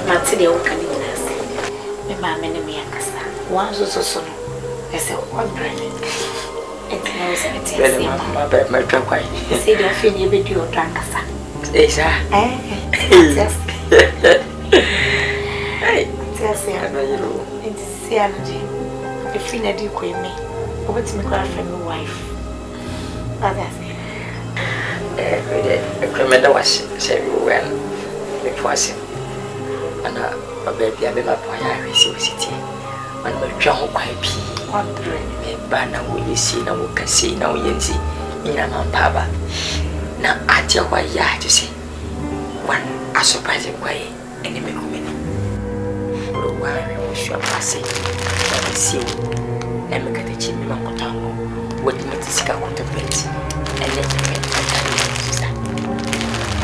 S6: Matilda, what can you say? My mamma and me, one so soon. I said, what bread? It knows anything. My drunk. I say, don't feel you with your drunk. Yes, yes. It's energy. If you need to quit me, over to my girlfriend, wife. That's it. A criminal was saying, well, it was him. And a baby, I never buy a city. And my drown quite pee. What brain, banner will you see now? Can see now, Yancy, in a man, Papa. Now, at your way, ya to see one a surprising way, and make women. Why we should pass it? Let me see. Let me get a chimney, Macotango. What did the scout contemplate? And let me get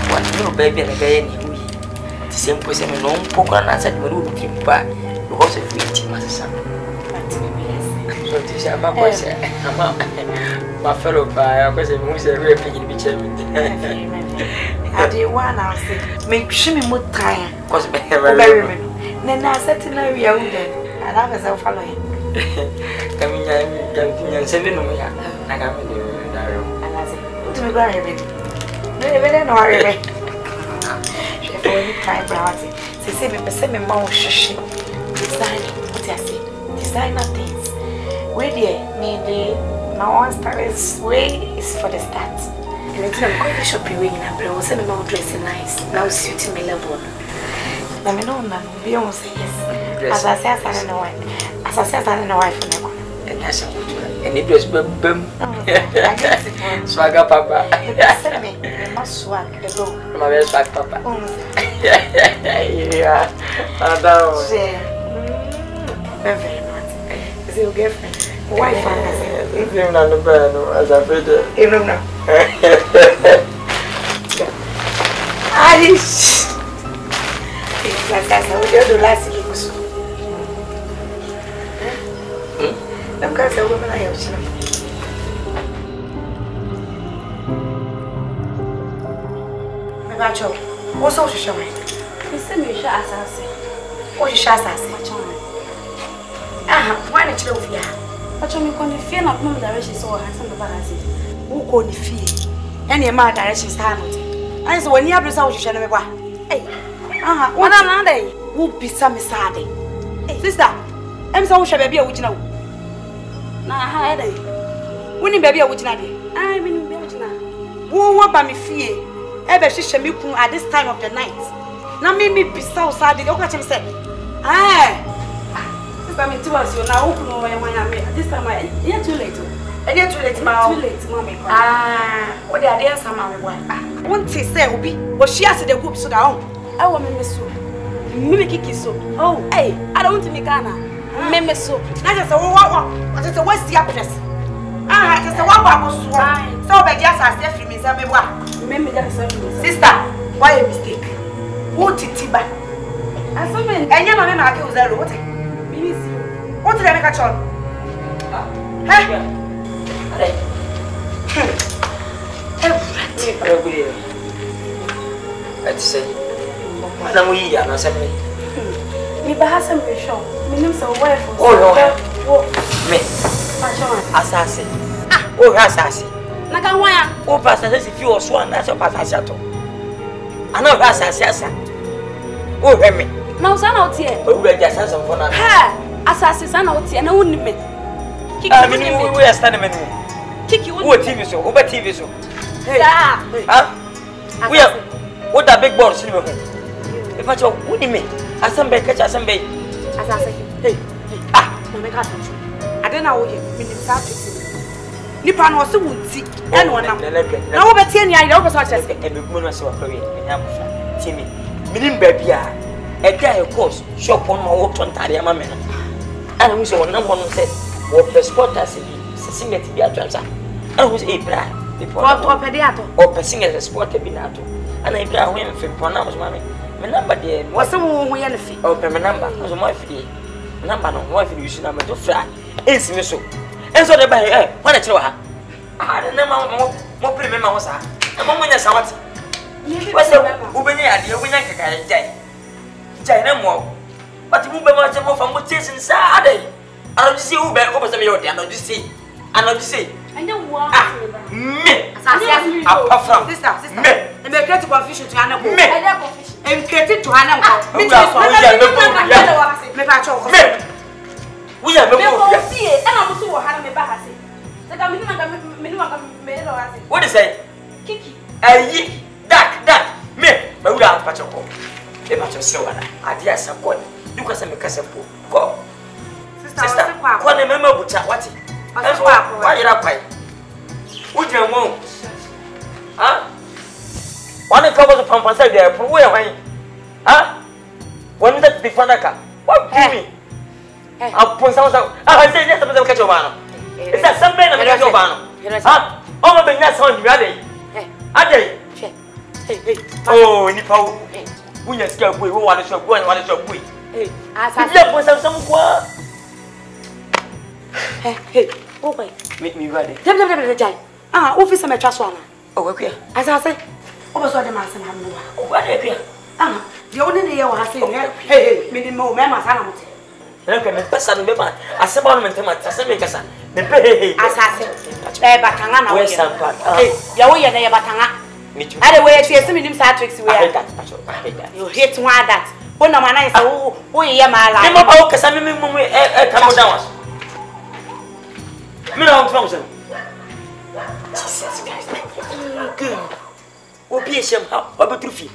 S6: what no baby and a guy anyway. The same person in long poker and answered my room to buy because of waiting, my son. So this is my voice. My fellow buyer was a moose every opinion which I do one hour say, make shimmy more tired, because very then I said to know you and I was out following. Coming and sending me. I got me there. And I said, to me, Granny. No, you better know her. She for any time, Brownie. She said, me, send me more shishi. Design, what I say, designer things. Where they need my one star is way is for the start. And I'm going to shop you in a brown, send me more dressing nice. Now suiting me level. Let me know, now, Beyonce, yes. As I said, I don't know why. As I said, I don't know why for me. And that's how and it was boom. Swagger Papa. Send me, you must swag the go. My best swag Papa. Yeah, I know. Very much. Is your girlfriend? Wife, if you're not the bed, as I feel it. You know now. Alice. Like I said, we do last week. I'm going to say, woman, I have seen. Macho, what's all you showing? You send me a assassin. What is assassin?
S1: Why not you fear?
S9: But you can fear not no direction so handsome about us.
S1: Who call the fear? Any man directions hand. I saw when you have the South Channel. Hey, what another day? Who be some sad? Sister, I'm so sure baby, which now. Now, I had a winning baby, which now. I mean, who were by me fear? Ever she shall be at this time of the night. Now, maybe be so sad. The occasion said, ah, sister, me too, as you now open over when I am this time. You're too late. And you're too late, ma. Too late, mommy. What the idea, some of one. Won't he say, Obi? Was she asked the group so down? I want me so. Mimiki so. Oh, hey, I don't want to make Anna. Meme so. That is a what is the West Yapres? Ah, it is a one was swine. So, by just as if you miss everyone. Remember that, sister, why a mistake? What it tiba? And so many, and your man, I kill zero. What did I make a child?
S2: Let's say, Madam, we are not saying
S9: Me bahasa mbesho. Minim so wife.
S2: Oh no. Me. Assassin. Oh assassin.
S9: Naka hwan.
S2: Oh pastor say if you was one that's your pastor ato. Ana oh assassin. Oh me.
S9: Na usana otie.
S2: Oh we just assassin for na.
S9: Ha. Assassin sana otie na wonni me.
S2: Kiki wonni me. We stand me.
S9: Kiki wonni.
S2: Oh TV so. Oh TV so.
S9: Hey.
S2: Huh? We are what that big boss you know. If I talk wonni me. Asambe catch asambe.
S1: Assassin. Hey. No make us. I don't know you. Me nimsa nipa no se wunti e no nam na wo betie ni ayi wo be so chese
S2: e be gumo no se wa prawe me nya mofa timi minim ba bia e da e course shop on ma wo tontare ama me no ana mu se wonam ho no se wo be sporters bi se singet bi atwansa ana mu se e bra people
S1: o pede ato
S2: o pe singet sport bi na ato ana e bra ho em fem pona mo ma me number de
S1: wo se wo ho ye ne fi
S2: o pe me number mo mo fi number no mo fi use number to fra ensi me so enso de ba wana chire wa ha na mo pere me ma ho sa mo mo nya sawati wase ubenya ya de ubenya kaka jai na mo but mu be ma che mo fa mo chase nsa adai anojisi ube ko pese me yo de anojisi
S9: ande wo
S2: me apart from
S1: sister
S2: me
S1: create confusion to ana ko
S2: me
S1: em create to ana ko
S2: me me
S1: pa cho
S2: me we are me
S9: ko fie e na mo so wo ha na me ba ha se saka me lo ha se
S2: what is it
S9: Kiki
S2: ayi dak me ba wura pa cho ko e ba cho se wala ade asa ko ni ko se me kase po ko sister ko ne mema bucha wati wa yira kwai uje mo ha wani ka bo pampan sa de pro we hwan ha wani da bi fana ka wa kimi apon sa say yes something catch over no is that something na catch over no ha o ma benya sound mi ade oh ni pa wunya sika boy wo wale so boy asa ya pon sa kwa
S1: o boy
S2: mi wade
S1: dem jai office me twa so ana
S2: o wa kwa
S1: asa say o ba so de ma san ha no
S2: o wa de kwa
S1: de o ne ye wa ha say hey mi mo me ma sana mo
S2: Nka me pesa no be ma aseba no mente ma tase me kasa me pe
S1: asase batanga na
S2: we sampa
S1: ya wo ye na ye batanga ade we tie se minim sa tricks we ya you hate one that bona mana is wo ye ma la
S2: me mo ba wo kasa me ka mo down me na on from so Jesus Christ good obi esem ha obetrufi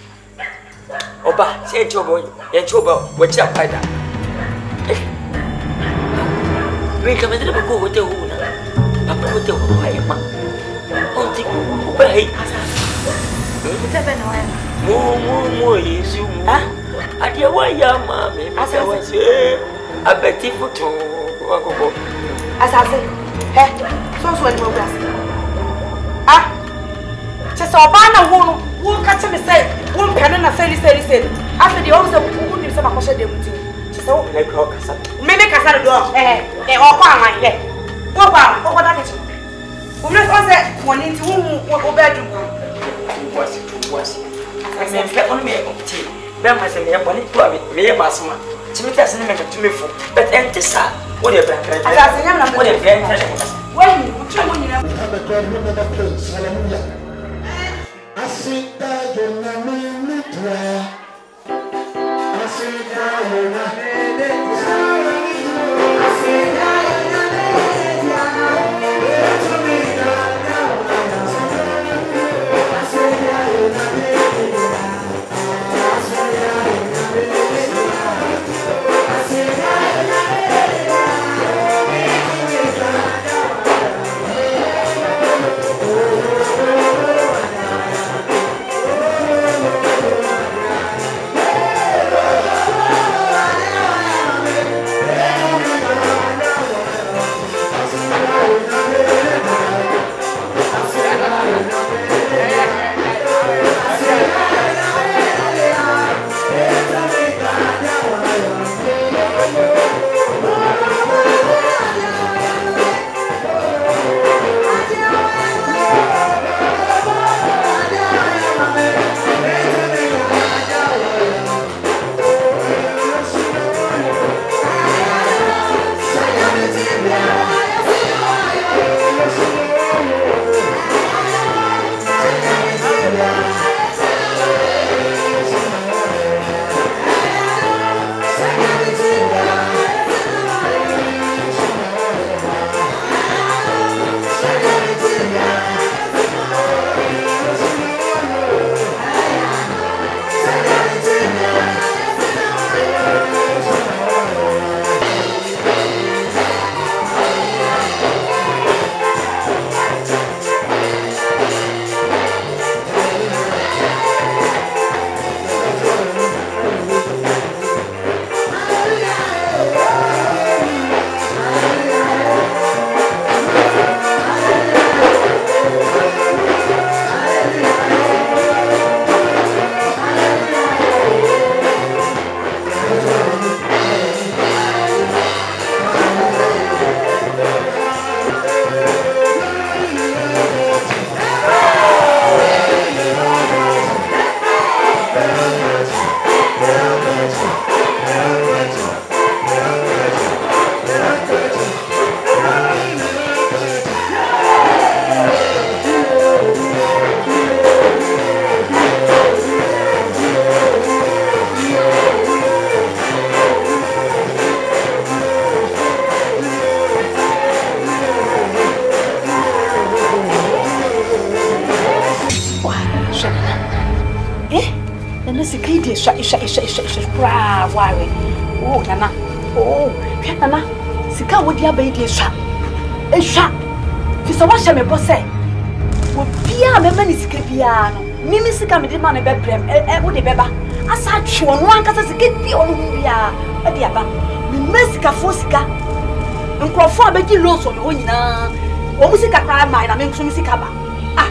S2: oba se enchobo ye enchobo wo chi apaida we come to the go with the una. Papa with the Hima. Oh, think over hate. More, yes, you. I dear, why, young mammy, as I was here. I bet you for two.
S1: As I say, so when you just a banner won't catch me say, won't cannon a say. After the officer who gives some question, they will do. So,
S2: like Rockasa.
S1: Maybe Casa do, or Pama, what that is. We must also one into whom what bedroom was. I mean, only me of tea. Then I said, me a bonnet to me a basma.
S8: Timothy has never met me for, but enter, sir. What a brand.
S1: I got
S8: what a brand.
S1: When you have
S3: a God, another place, hallelujah. I see that you're not me, I see that you're not
S6: Sika wodi abaidi sha. Esha. Fisa wa hye me bo se. Wo bia me mani sika bia no. Mimi sika me de ma na be brem. Wo de beba. Asa twe ono anka sika bia ono bia. E de aba. Me mesika fo sika. Nkrofo abegi loso me ho nyina. Wo mu sika kra mai na me nso sika ba. Ah.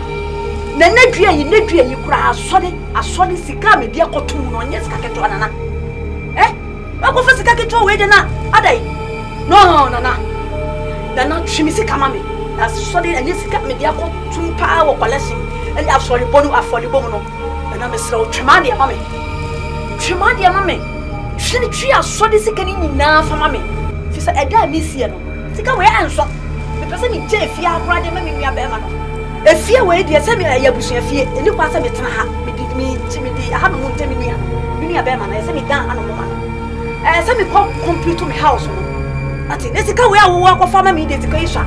S6: Na nadua yi kra asode sika me de akotum no nye sika keto anana. Ako fa sika keto we de na. Adai. No, Nana. Nana, she missed come me. That's solid and yes, got me the apple to power collection. And I've sorry bono for the bono. And I'm a slow Tremadia, mammy. Tremadia, mammy. She the tree are solid sick in now for mammy. She said, I die miss you. Take away answer. The person in jail, fear, brother, mammy, me a bear. A fear way, dear, send me a yabush fear, and you pass me to her. Me did me, Timothy, I haven't moved me near. You need a bear man, I send me down on a woman. I send me complete to my house. Ati nesika we awo akwa ma me de tikwa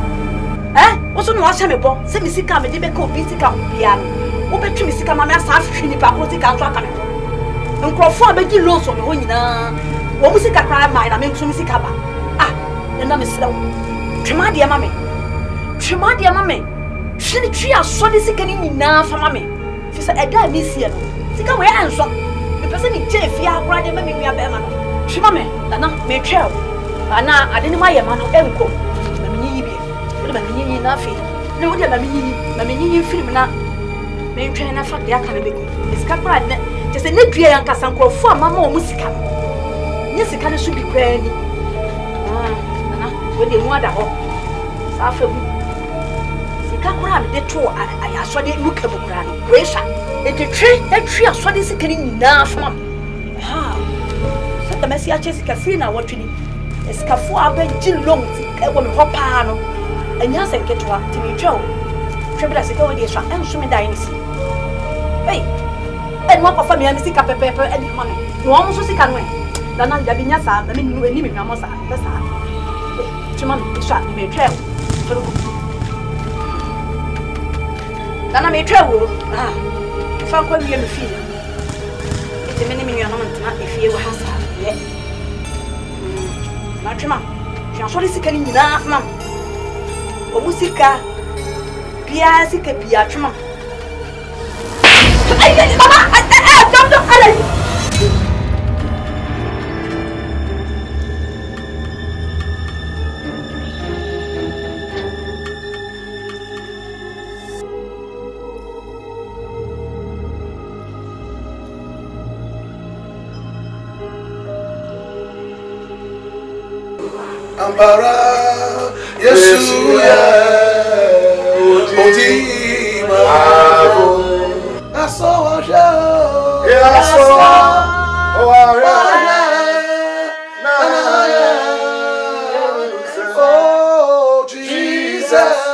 S6: Oso no ahye me bo se me sika me de be ka obi sika bia no wo betwe me sika ma me asa afhwe ni pa ko sika nso aka me nkrofo abegi loso me ho nyina wo mu sika kra mai na me nso me sika ba na me sira wo twema de ma me hwe twi aso de sika ni nyina fa ma me fi se eda me sie no sika we anso me pese ni je fi akra de ma me nua be ma no twema me na me twel ana adeni ma ye ma no enko na me nyi bi wo de ma nyi na afi na wo de ma me nyi film na me twɛn na fa de aka na beko sika kra ne je se ne dua yanka sankrofo amama o mu sika nye sika ne so bi kra ni na wo de mu ada ho sa fa bu sika kra me de to ayaso de mu ka bu kra no we sha e de twi aso de sika ni nyina fa the Messi Chessica free now what you need. It's Cafu Jin long when Hopano and Yasan get to me Joe. Triple as a go with the shop and swimming dynasty. Hey, and walk of family and stick up a paper and money. You almost see can win. Then I'm having your son, I mean, you will leave me, Mamosa. That's hard. Chiman, shot me travel. Then I may travel. Ah, if I call you in the field. It's a minimum if you have yet. Matrima, she has already seen enough, ma'am. O musica, Piazzi Capiatrima. Mama, don't do
S3: Ampara Yesu ya Odima Aso Oh Jesus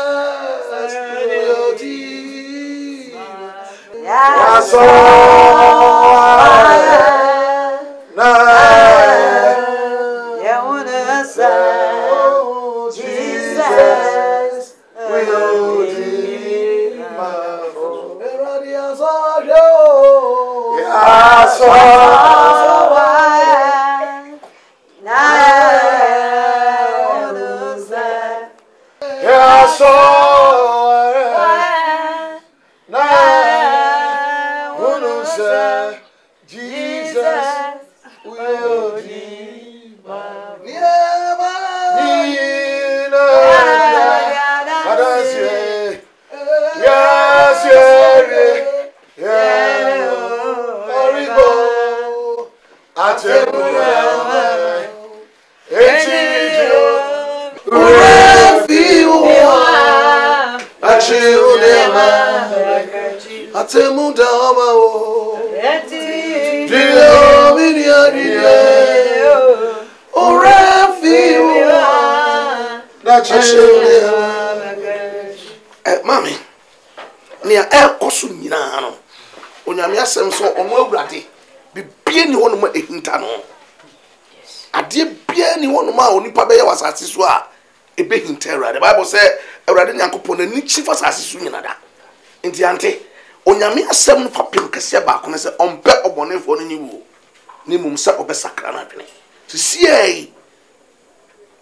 S3: Mami, near air cosun yinano. Onyamia semso omo awurade bibie ni wonuma ehinta no. Ade bia ni wonuma onipa be ye wasase so a ebe hinta awurade. Bible say awurade nyankopon na ni chifa asase so nyina da. Enti ante onyamia sem no papem kese ba ko ne se ompe obonefo no nyiwo. Ni mum se obesakra na dwene. Sisiei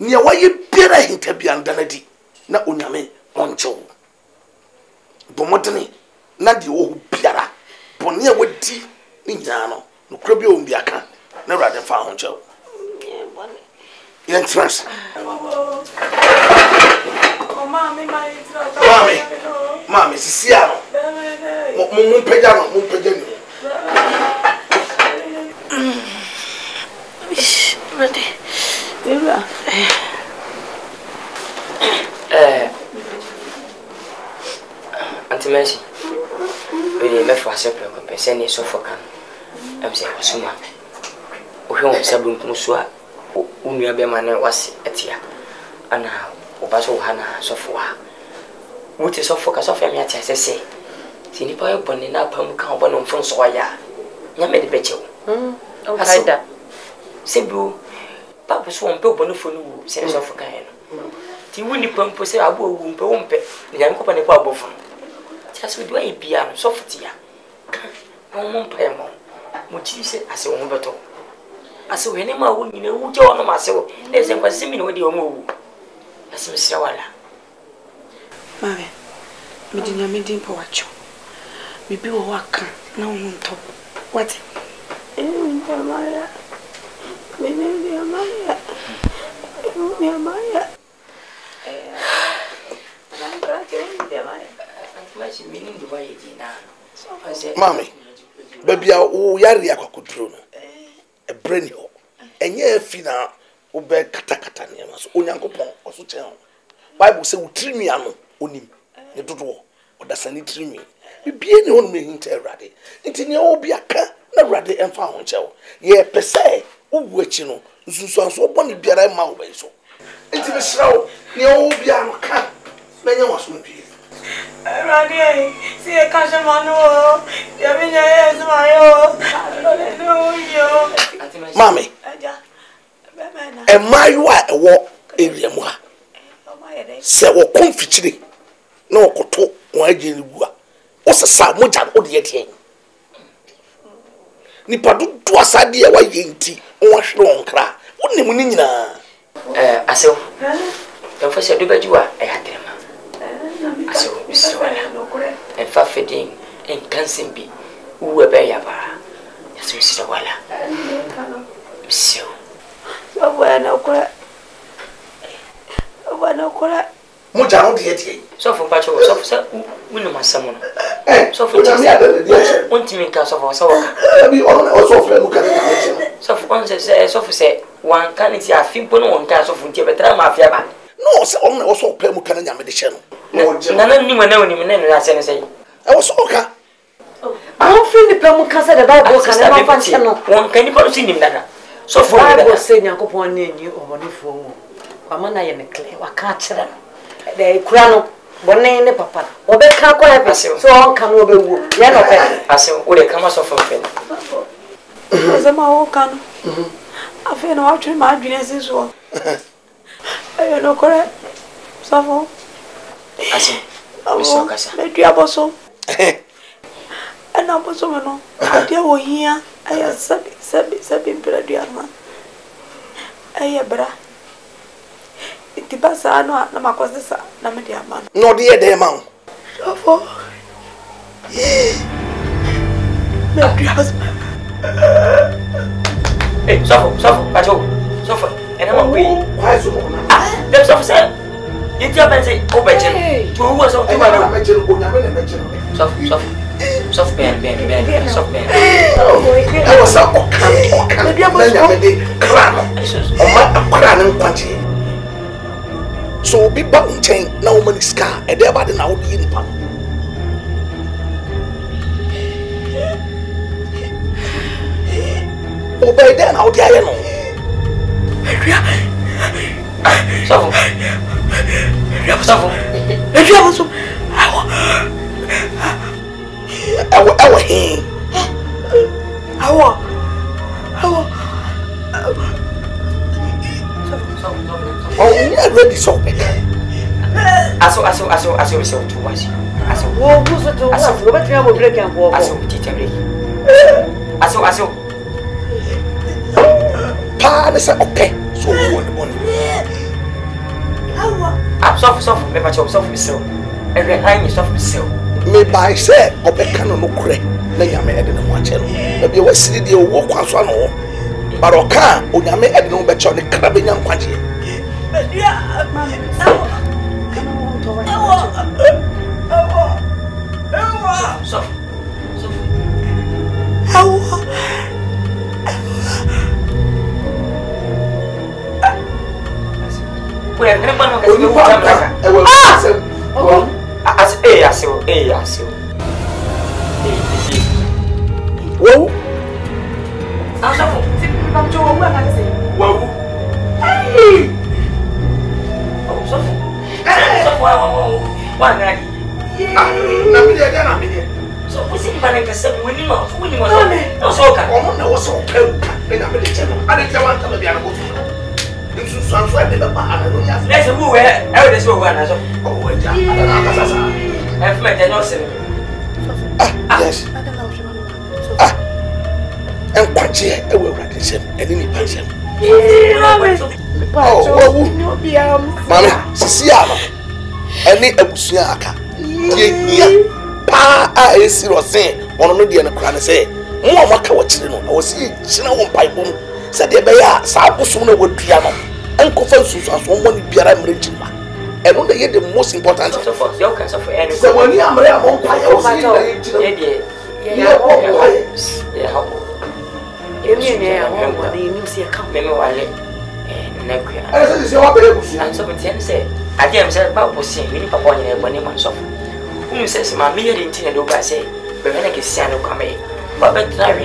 S3: ni awaye biara hinta bia ndanadi na onyame oncho. Bomodene na de wo biara boni a wadi ni nyano no kura bi o mbiaka na awurade fa ho ncho. Entrance. Mami, sisia no. Mum peja ni.
S8: Ready. Auntie Mercy, we left for a separate compensation so for can. I'm saying, Suma. We won't sabun Musua, Unia Bemane was etia, and now Obaso Hana so for. What is so focus of me at say? Sinipa Bonina Pam Carbon on Fonsoya. Yammed Betcho. Okay, that. Sebu, Papa Swamp Bonifonu, says of Cain. Ti wuni pampo se abo wumpe wumpe nya nkopa ne kwa abofo just we do a piano software mo mpemo mo chiri se ase won beto ase we ne ma wo nyina wu je wono ma se wo e se nkwase mi ne wo de wo wu ase misra wala mame mi dinya mi din po wacho mi bi wo waka na wo nto what Maya Mami, baby, o yari akwakodro no. E brain ho. Enye afi na wo be katakata ne ma so onyankopon oso chen ho. Bible say utrimi ano onim. Ne dodo odasani trimi. Bibie ne wonu mehinta awrade. Nti ne obi aka na awrade emfa ho chewo. Ye pese
S3: Uwechi no nsunsuanso boni biara ma wo bai so enti be srawo ne o bia no ka menya waso mpie
S1: Rani si e ka chamano ya minha é mayo no yo
S3: mami e maiwa e wo area mu ha se wo konfichire na okoto won agye ni bua o sesa moja o de yedien ni padu do asade e wa yenti won hwere won kra wonni mu ni nyina
S8: asew don't forget do bajiwa e hatrema asew biswala en fa feding en kansen bi uwe be yaba asew biswala bisw
S1: wana okura
S3: moja no de yedien
S8: so for pacho so for say wonu masamo no so for just untimi ka so for so waka
S3: bi ono so for mu ka
S8: so for on say so for say one can it afimpo no won ka so for ntia betra ma afia ba
S3: no se ono so for mu ka na nyame de che no
S8: na ni mo na woni me na no ase ne say
S3: e wo so ka
S6: How free the Pemu Casa the Bible can never function.
S8: One can you see him that? So for
S6: Bible saying Yakupon you or money for Amana and Clay, or catch them. The crown, Bonnet and Papa, or the Kako, so come over. Yellow,
S8: I say, would they come us off of it?
S1: As a Mahokan, I feel no out to my genius as well. I know correct. So,
S8: I say, oh,
S1: let you have also. And I was no. I dear here. I have sabi bradiama. I bra. It is a no, no, my cousin, no, my dear man.
S3: No, dear, dear man.
S1: So,
S8: hey, suffer, patrol, suffer, and I'm away.
S3: Why so?
S8: There's officer. You tell me, say, oh, Betty, to who was on soft band, soft band.
S3: I was a crown. So be bound chain, no money scar, and thereby the now the in pump. Obey then out the iron. Oh, we are ready so big.
S8: I saw too much. I saw,
S6: oh, who's the two? Robert, you have a break and walk.
S8: I saw,
S3: Pa, they said, okay, so we want the money.
S8: I'm soft, maybe soft myself. Every time you soft myself.
S3: Maybe I said, or Becano no crack, then you may add in one channel. Maybe you will see the walk on one or. But I can't, or you may add no better on the crabbing young quantity. And quite here, I will write this and any person. Oh, Mamma, Siciana, any Abusiaka. Pa, I see what saying, one of the other crown say, Mama, what's in I was seeing Sino pipe boom, said the Baya, Sabu sooner would piano, and conferences as one Piara Regina. And only yet the most important of the your kinds of any. So when you are I didn't say about pushing me upon any myself. Who says my mere intent of I say, but when I can stand up come in. But behind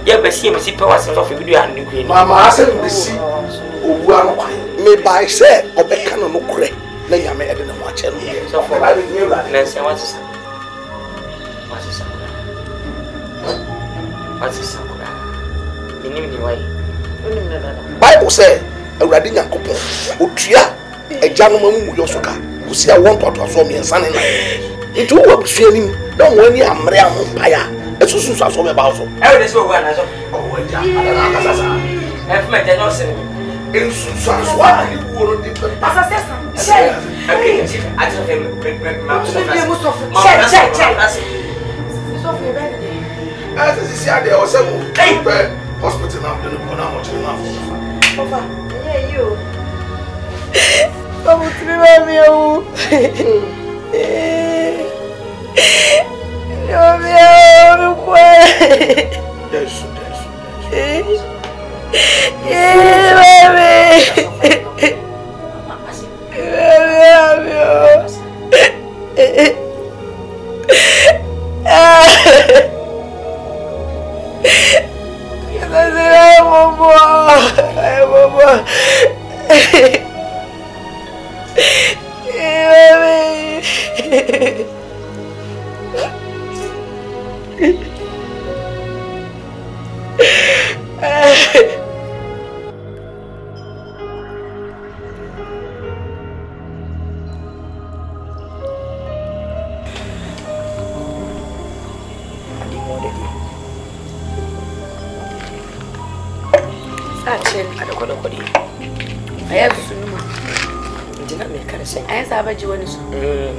S8: ya ba si msi pe wase so video and green
S3: mama ase me si owu ano kwan me by say obeka no no kure na nyame ede na mo ache no
S8: so for ba na se wase sa minim ni wai
S3: Bible say awurade nyankopon otua agya no mamu yo so ka kusia won toto so me nsane na itu wo busua nim na won ani amre ampaya esusu so aso be ba so
S8: e dey so wa na so
S3: o agya ala na kasasa
S8: e fuma je no se
S3: esusu aso ani wo ro de
S1: Passa sessa. Che.
S8: Okay, ati so fe ma so fa
S1: Che. So fe be de.
S3: Asa si ade o se mo hospital na de no na mo chiri na fo
S1: Opa, yeah you. Vamos tirar meu. Meu pai.
S3: Isso.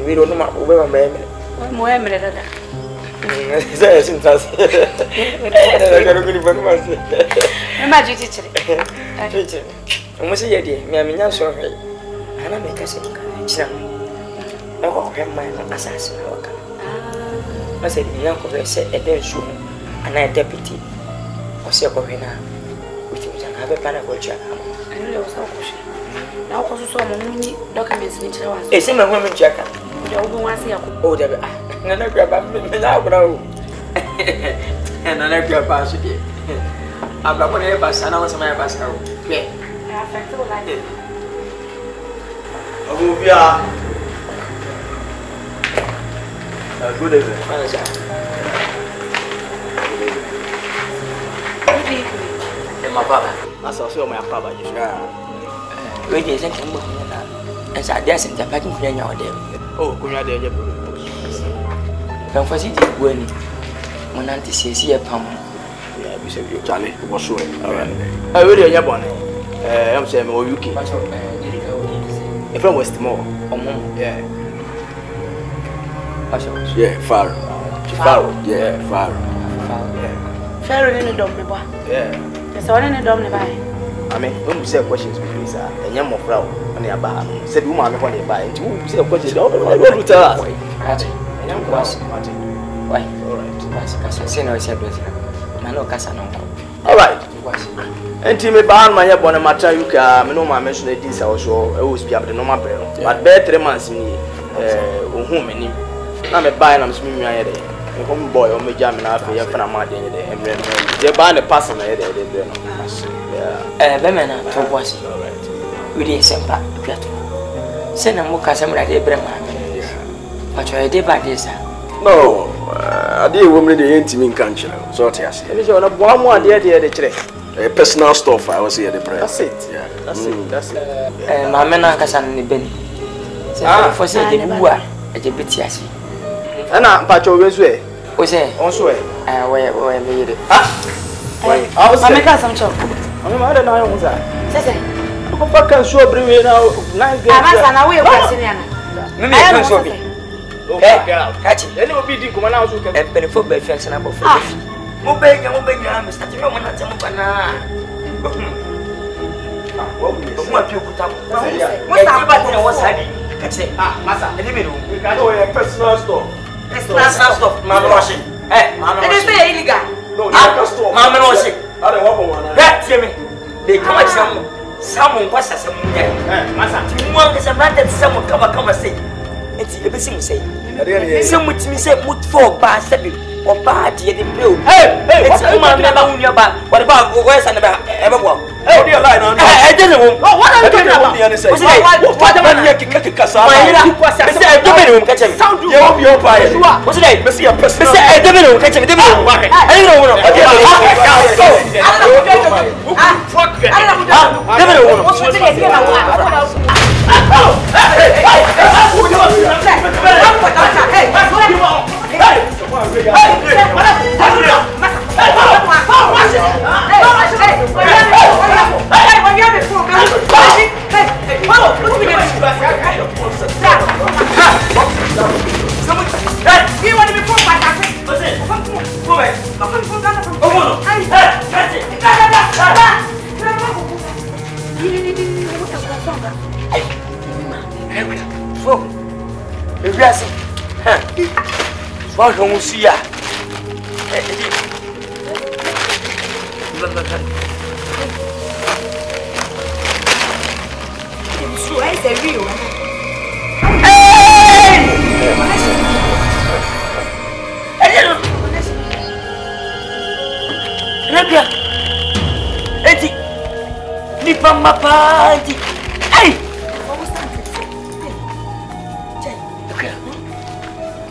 S2: We don't know where I'm at.
S1: More emre dada.
S2: Saya sintas. Saya kalau kini baru masih.
S1: Mama jadi ciri.
S2: Ciri. Mesti jadi. Miaminya soalnya. Anak mereka sih cina. Aku yang main asas awak. Masih dia aku rasa ada isu. Anak deputy. Masih aku kena. Itu jangan apa pada kerja.
S1: Ini lewat aku sih. Na ko so mo muni documents ni kire wa.
S2: Se me ho me cheka.
S1: Ya obo wa se yakọ.
S2: O de ah. Na na kwa ba me na akura o. Na na kwa ba so de. Abla ko ne ba sana wa sama ya ba sa o. Ye.
S1: Ya affect o life.
S5: Abu bia. Good evening.
S2: Manager.
S1: Good evening.
S2: Ma baba.
S5: Asa so my papa you.
S8: we dey send him na and so there send the packing for nya odem
S5: Oh, kunya de nye problem.
S8: kan fasi di gwani monanti sesi e pam
S5: Yeah, we say you Charlie, we so all right. We dey nya bon. I'm say me UK. If from Westmore. Yeah. Yeah, far. Yeah, far. Yeah.
S1: Faro ni dom me ba.
S5: Yeah.
S1: So woni ni dom ne ba.
S5: I mean, when we say questions before sir, and young of Frau on your bar, said woman upon your bar, and you say questions, don't tell us.
S8: Why? All right. Say no, said Mano Casano.
S5: All right. And Timmy Barn, my bonamata, you can no man mention this also, I was be up the normal prayer. But bear 3 months in whom any. I'm a buy and I'm swimming my head. A home boy or me jamming up here for a mad day, and they're buying a person there.
S8: Bemena to was we didn't send back send a muka samra de brema but I did by this
S5: no I did woman the intimate country so yes it is one more there the personal stuff I was here the prayer that's it yeah that's it
S8: my men are casan ni ben for say the bua a jebitiasi
S5: and I'm pacho wezwe
S8: o say
S5: on so
S8: where me it
S5: I was
S1: make us some chop.
S5: I'm not know what's that.
S1: Sese.
S5: Go back and show bring me now. Nice girl.
S1: Amasa na we question yana.
S8: Me can show me.
S5: Okay, girl.
S8: Catch it.
S5: Then we be din kuma na so ke.
S8: E benefit be fence na bo. Mo be nya me start me mo na temo bana. Mo api okuta mo. Mo sa ba tene wo sadi. Catch it.
S5: Masa.
S8: E me no.
S5: We can do a personal stuff.
S8: Personal stuff. Ma no wash. Ma no wash.
S1: It is illegal.
S5: No, that's stuff.
S8: Ma no wash.
S5: I don't want one.
S8: That me. They come at someone was as a
S5: Masa.
S8: You want to say someone come say. It's a bit say. Some with me say put 4 bars. Oba de the bill.
S5: Hey,
S8: what's the man never won your back? What about where's and ever walk?
S5: Hey, dear line on.
S8: I didn't know.
S5: What are you doing about the answer? What the man here kick kasa?
S8: I don't catch him. Sound you up your fire. What's the name? Mr. Person. I don't know. Catch him. I don't know. What don't see ya?
S1: So I say real.
S8: Rabia. Eti. Ni pamba party. Hey.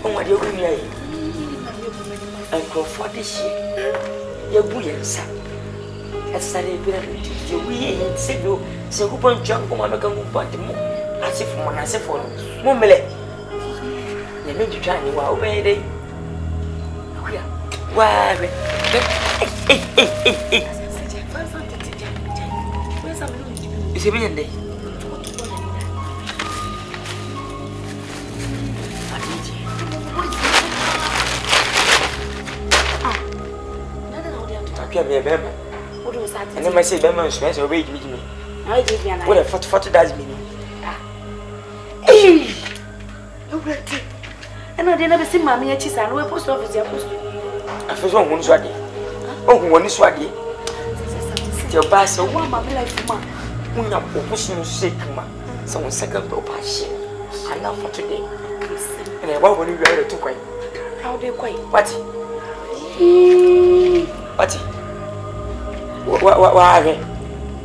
S8: What do you mean? And for this year, your buoyancy. As Sunday, you will say you, so who point jump on my gun, but the moon, as if one has a phone. Mumble. You made you try and wow, baby. Why? It's a million day.
S1: What was that?
S8: And then I say, Bema, smash away with me.
S1: I did me.
S8: What a 40 does mean.
S1: Hey! And I didn't ever see Mammy at Chisa, no post office.
S8: I feel so one swaggy. Oh, one is swaggy. Your bass, so one mammy like ma. When you're pushing sick, ma. Someone second door passion. I love for today. And I want when you are too quiet.
S1: How do you quite?
S8: What? What?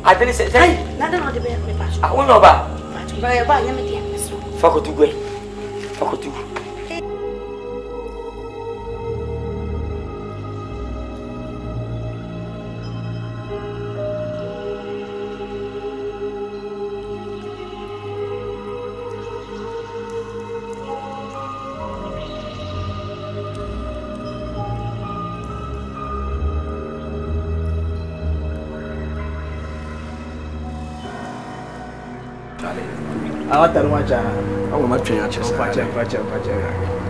S8: I didn't say, hey,
S1: nothing on the bed.
S8: I won't know about.
S1: By a bar, you may be
S8: Fuck to go. Fuck to.
S5: I want to watch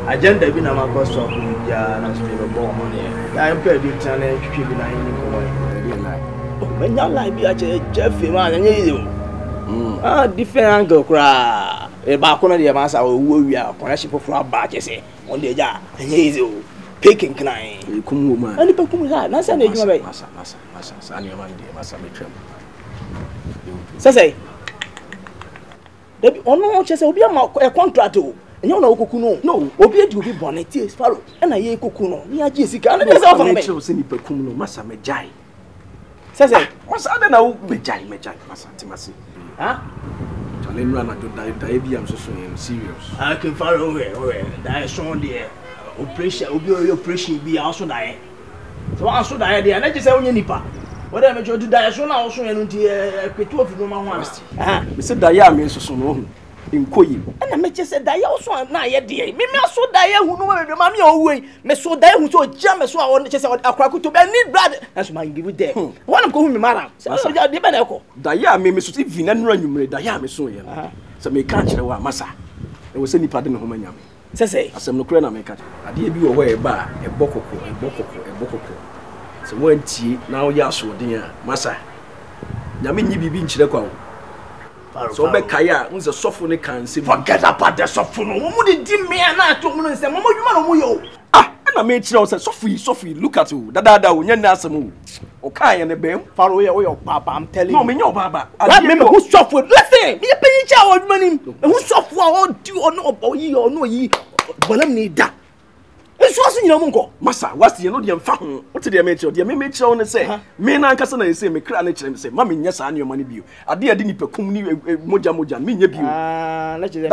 S5: agenda bi na ma so ya na so be born money ya am pe bi tan na twitwe bi na yin ko wa ben ya lie bi a Jeff ma anya yi different angle kra e ba ko na de ma sa wo wi a connection for ba che se on de ja anya yi o picking knan e kum wo ma ani pe kum na sa na ejuma be masa sa ni ma de masa me twem say Debi ono chese obi ama e contract o enye ona okoku no obi edi obi bonnet Sparrow e na ye koku no ni agi esika na pese ofa me
S3: se ni pekum no masa me jai
S5: sese
S3: masa ada na wo me jai masa timasi
S5: ha
S3: chale nura na do dai bi am so serious
S5: can Sparrow we dai so de operation operation bi also dai so also dai de na chese onye nipa whether me do die so na also enu nti kwetu ofi no ma ho ana
S3: me say die am so no hu nkoyi
S5: na me che say die also na ye de me so die hu no me ma me owui me so die hu so ja me so a won che say akwako to be need blood na so man give it there one ko hu me mara so ja de be na ko
S3: die am me so ti vina nura nwumre die am so ye no so me ka kire wa masa e wo se nipa de me ho manyame
S5: say
S3: asem no kure na me ka ade bi wo ho e ba e bokoko so wanti now ya so den a masa nyame nyi bibi nkyire kwa so be kaya unse sofo ne kan se
S5: forget about the sofo no mo de di me na to mo nse mo dwuma no mo yo
S3: na me kyire o se sofo look at you dada o nya na asem o kan ye ne bem
S5: faro ye o yo papa I'm telling you
S3: no me nya o baba
S5: me who sofo listen me pe nya o dwuma nim who sofo a o di o no obo yi o no yi bolam ni da so nyina mu nko
S10: masa what's you know the mfa ho what the me chiro the me chiro ne say me na nkasa na say me kra na chire me say ma me nya saa nyoma ne bio ade ade ni pekum ni moja me nya bio
S5: na chire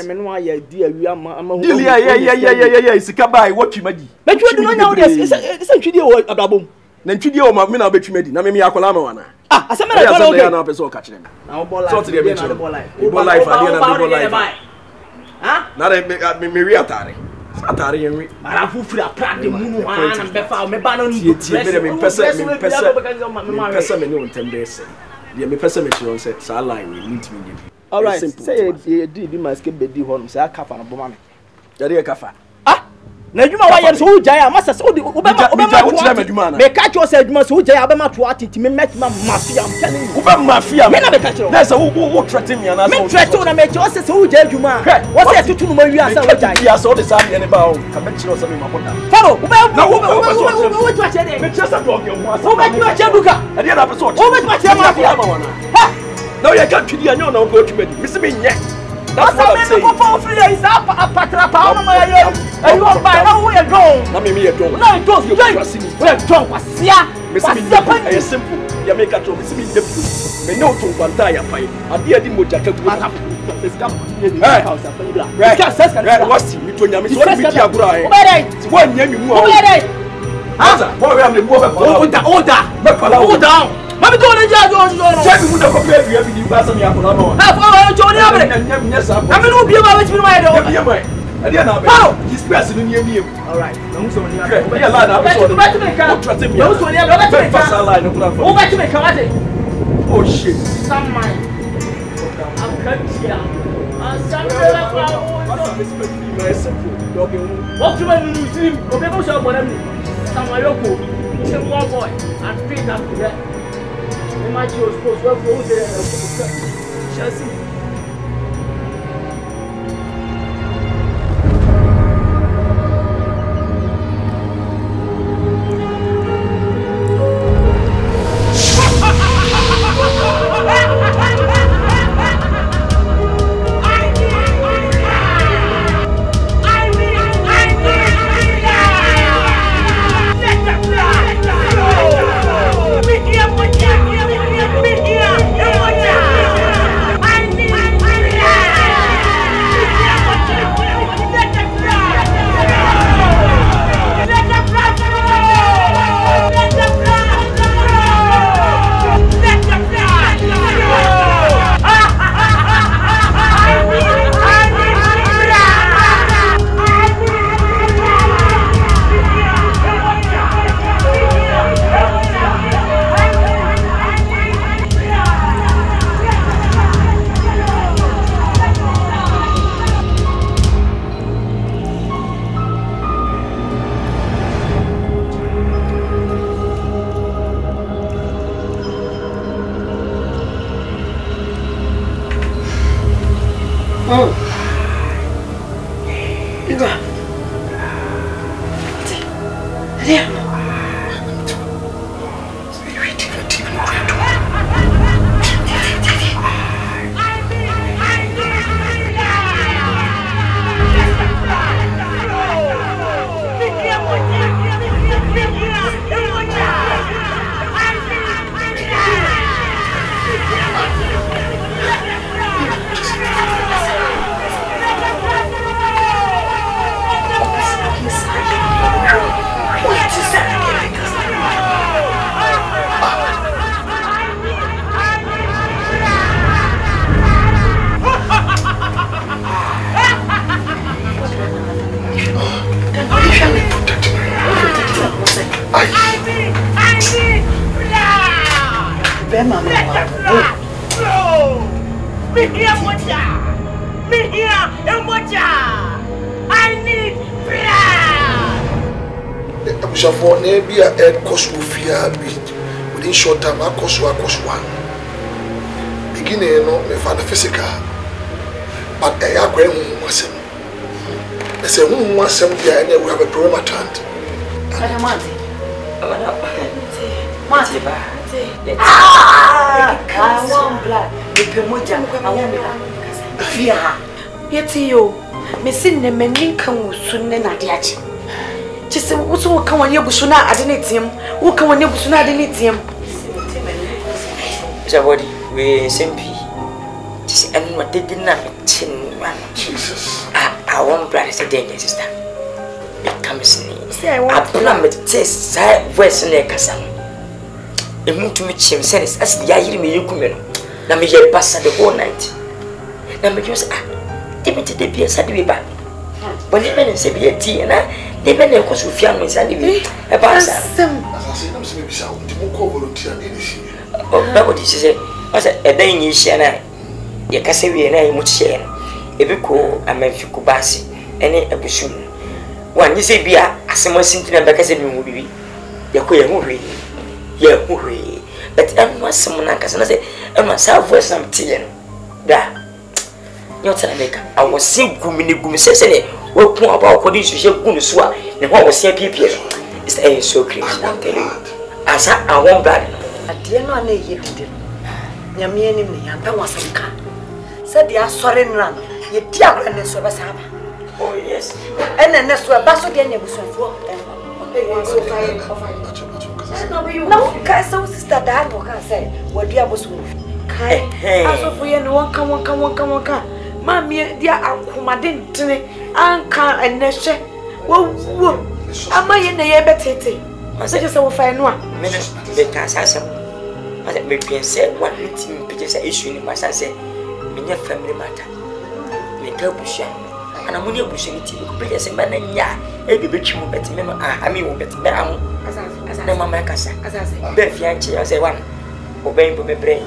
S10: me
S5: no aya di awi ama hu
S10: yeah sika bai watwi madi
S5: betwe du no nya wo isa ntwidi o abrabom
S10: na ntwidi o ma me na betwi madi na me akola ma wana
S5: asema na kola okay
S10: na person ka chire me
S5: na wo ball life
S10: so to the me chiro ball life ade na ball life na me wi atare atare yenwi
S5: mara fufura prade mu ana befa me ba no
S10: me pesa me no ntembese dia me pesa me chiro se sa line we need me give
S5: all right say di maske bedi ho no say akafa no boma me
S10: yare kafa
S5: na adwuma wa yɛ so wo gyae a masa so obema me ka kyo say adwuma so wo gyae abema to atiti me metima mafia am telling you
S10: obema mafia
S5: me na me ka kyo
S10: na say wo threaten me na
S5: me threaten na me kyo say so wo gyae adwuma wo say tutu no ma wi asa wo gyae
S10: ya so de sa me ne ba o ka me kiro so me makoda
S5: faro wo tu ache de
S10: me kiro sa do oge ho asa
S5: wo me tu ache duka
S10: e dey na person
S5: wo me tu ache mafia
S10: ha na you can twidi anyo na go twidi me se me nye.
S5: That's what I'm saying. Is up a patra power. And you are by now. We are gone.
S10: Let me don't.
S5: No, don't. You trust me. We are gone. What's ya?
S10: Miss me. It's simple. You make a job. Miss me. Me no to Bantaya pay. I did the Mojaka. What's it? Me to Yami. What is your bride? One year you move. What am the order? Mami to le ja jo no. Check mu da ko pe bia bi di ba sa mi akona no. Ha fo jo ni abre. Nya sa. Ami no bia ba we mi ma de. Bia boy. E dia na be. His press no ni emi. All right. Na mu so ni abre. Bia la na be so. Wo trust me. Wo so ni abre. Wo bet me ka line no kula fo. Wo bet me ka wa de. Oh shit. Some man. I'm can't here. Some fella kwa. Asa me speak me simple. Dog you. What you want to do? Obe ko so mo na mi. Some ayoko. Say one boy. And feed that to that. Imagine was supposed to go there and Chelsea.
S3: For maybe a head cost will fear within short time. I cost one. Beginning, no, me find a physical, but I are going home was him. They say, who wants some there and we have a problem at hand.
S1: I want blood. The Pemoja, I want blood. Fear. Yet you, Missing the men come soon and at the Just also come on your busuna identity. Who come on your busuna identity?
S8: Somebody, we simply. Just and what they did not Jesus. I want brother say danger sister. It comes in. Say I want to know it says voice in the castle. The moon to meet him says as the Yairi me you come in. Now me get past the whole night. Now me just Timothy the Pierce had to be back. But the men say be a tea and the men of course with young ones and a pass. As I say, I'm maybe sound to move volunteer in this. Oh, what did she say? I said a day in Shana. You can say we and I much share. If you call a man for Kubasi, any a bushun. One you say, be a someone sinking and back as a new movie. You're queer movie. You're movie. But I'm not someone like us, and I say, I'm myself was some tea. That you're telling me I was saying, Gumini says, what more about what is your good swap and what was saying, people? It's so crazy. I'm telling you. As I won't bad.
S6: At the end of the year, Yammy and I was some car. Said they are sorry run. You dear grandness of a summer.
S8: Oh, yes.
S6: And then that's where Basso Daniel was for. No, Castle sister Dad can say what dear was with. As of we and one come. Mammy, dear Uncle Madin to me, Uncle and Neshe. Whoa, am I in the air better? I said, just over fine one.
S8: Because I said, I may say one meeting because I issue in my son said. Your family matter. Make a bush, and I'm only bushing it. But as a man, a baby, but member, I mean, but as I mamma casa, as I say, Bethy, as I want, obeying for my brain,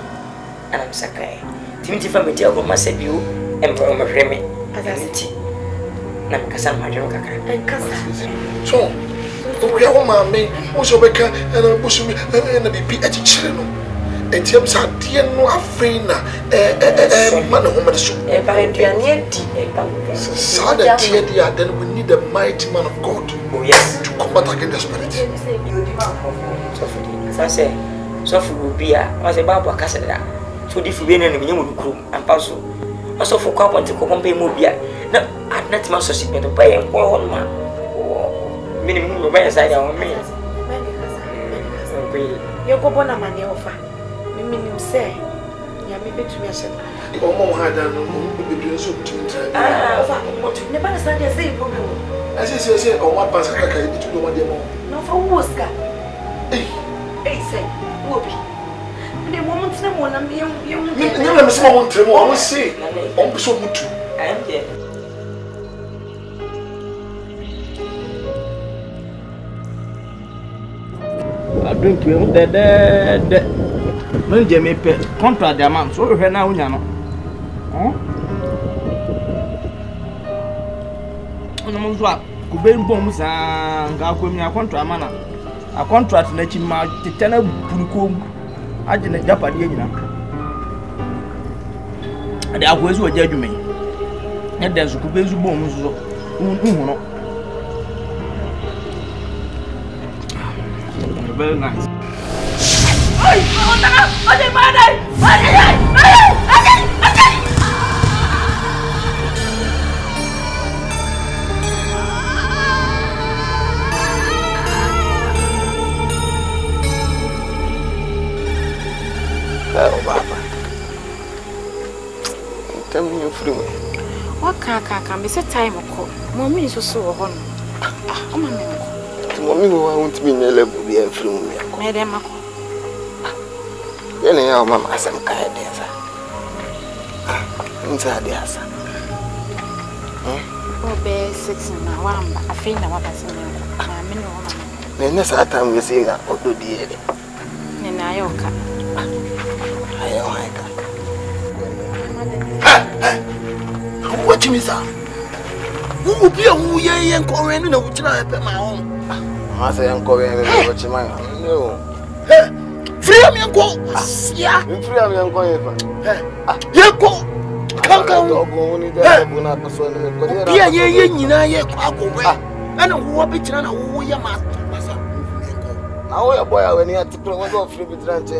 S8: and I'm Sakai. Timothy from the table must have you, and for my frame, as I say, Namcasan, my young and cousin. So, we are my maid, also Becca, and a bush and a baby at the children. And James had dear no afraid man of woman. So that then we need a mighty man of God to combat against the spirit. So I say, so will be as a Baba Cassada. So if you win any room and puzzle, also for couple to compare Mobia. No, I'd not much to pay and one man. Minimum by a side on me.
S1: You go on a money offer. Minimum say, Yammy to me.
S3: Oh, Mom had a baby soup to me.
S1: What you never understand the same problem.
S3: As I say, oh, what was I to know what they want?
S1: No, for Woska. Hey, say, Whoopie. The woman's name won't be you.
S3: Never small one, I will say, oh, so much.
S8: I am there.
S5: I drink you the no Jamie contract the amount so we now unya no ono mo so ko be mbom sa nga akwemi a contract mana a contract na chi ma tetana burukom age na japade nyina ade akwezu oja adwuma ne den so ko be zu bom so uhu no very nice. Oi, ode madai.
S2: Oh, Baba. Tell me free.
S9: What can be set time or call? Mommy is so on. Oh, my
S2: Mommy, I want to be in a level be from me.
S9: Madam,
S2: then I am some kind of inside the answer.
S9: Oh, bear 6 and one, I think I want to see me.
S2: Then that's our time we see that or do the edit.
S9: In Ioka.
S3: What you miss? Who will be a woo ye and Korean in a which I have my own?
S2: I say I'm Korean what you mind. No.
S3: Free me and go. Yeah,
S2: free me and go.
S3: You go. Come go. Yeah, and what between a woo your master.
S2: Now, your boy, when you have to go free with Ranch,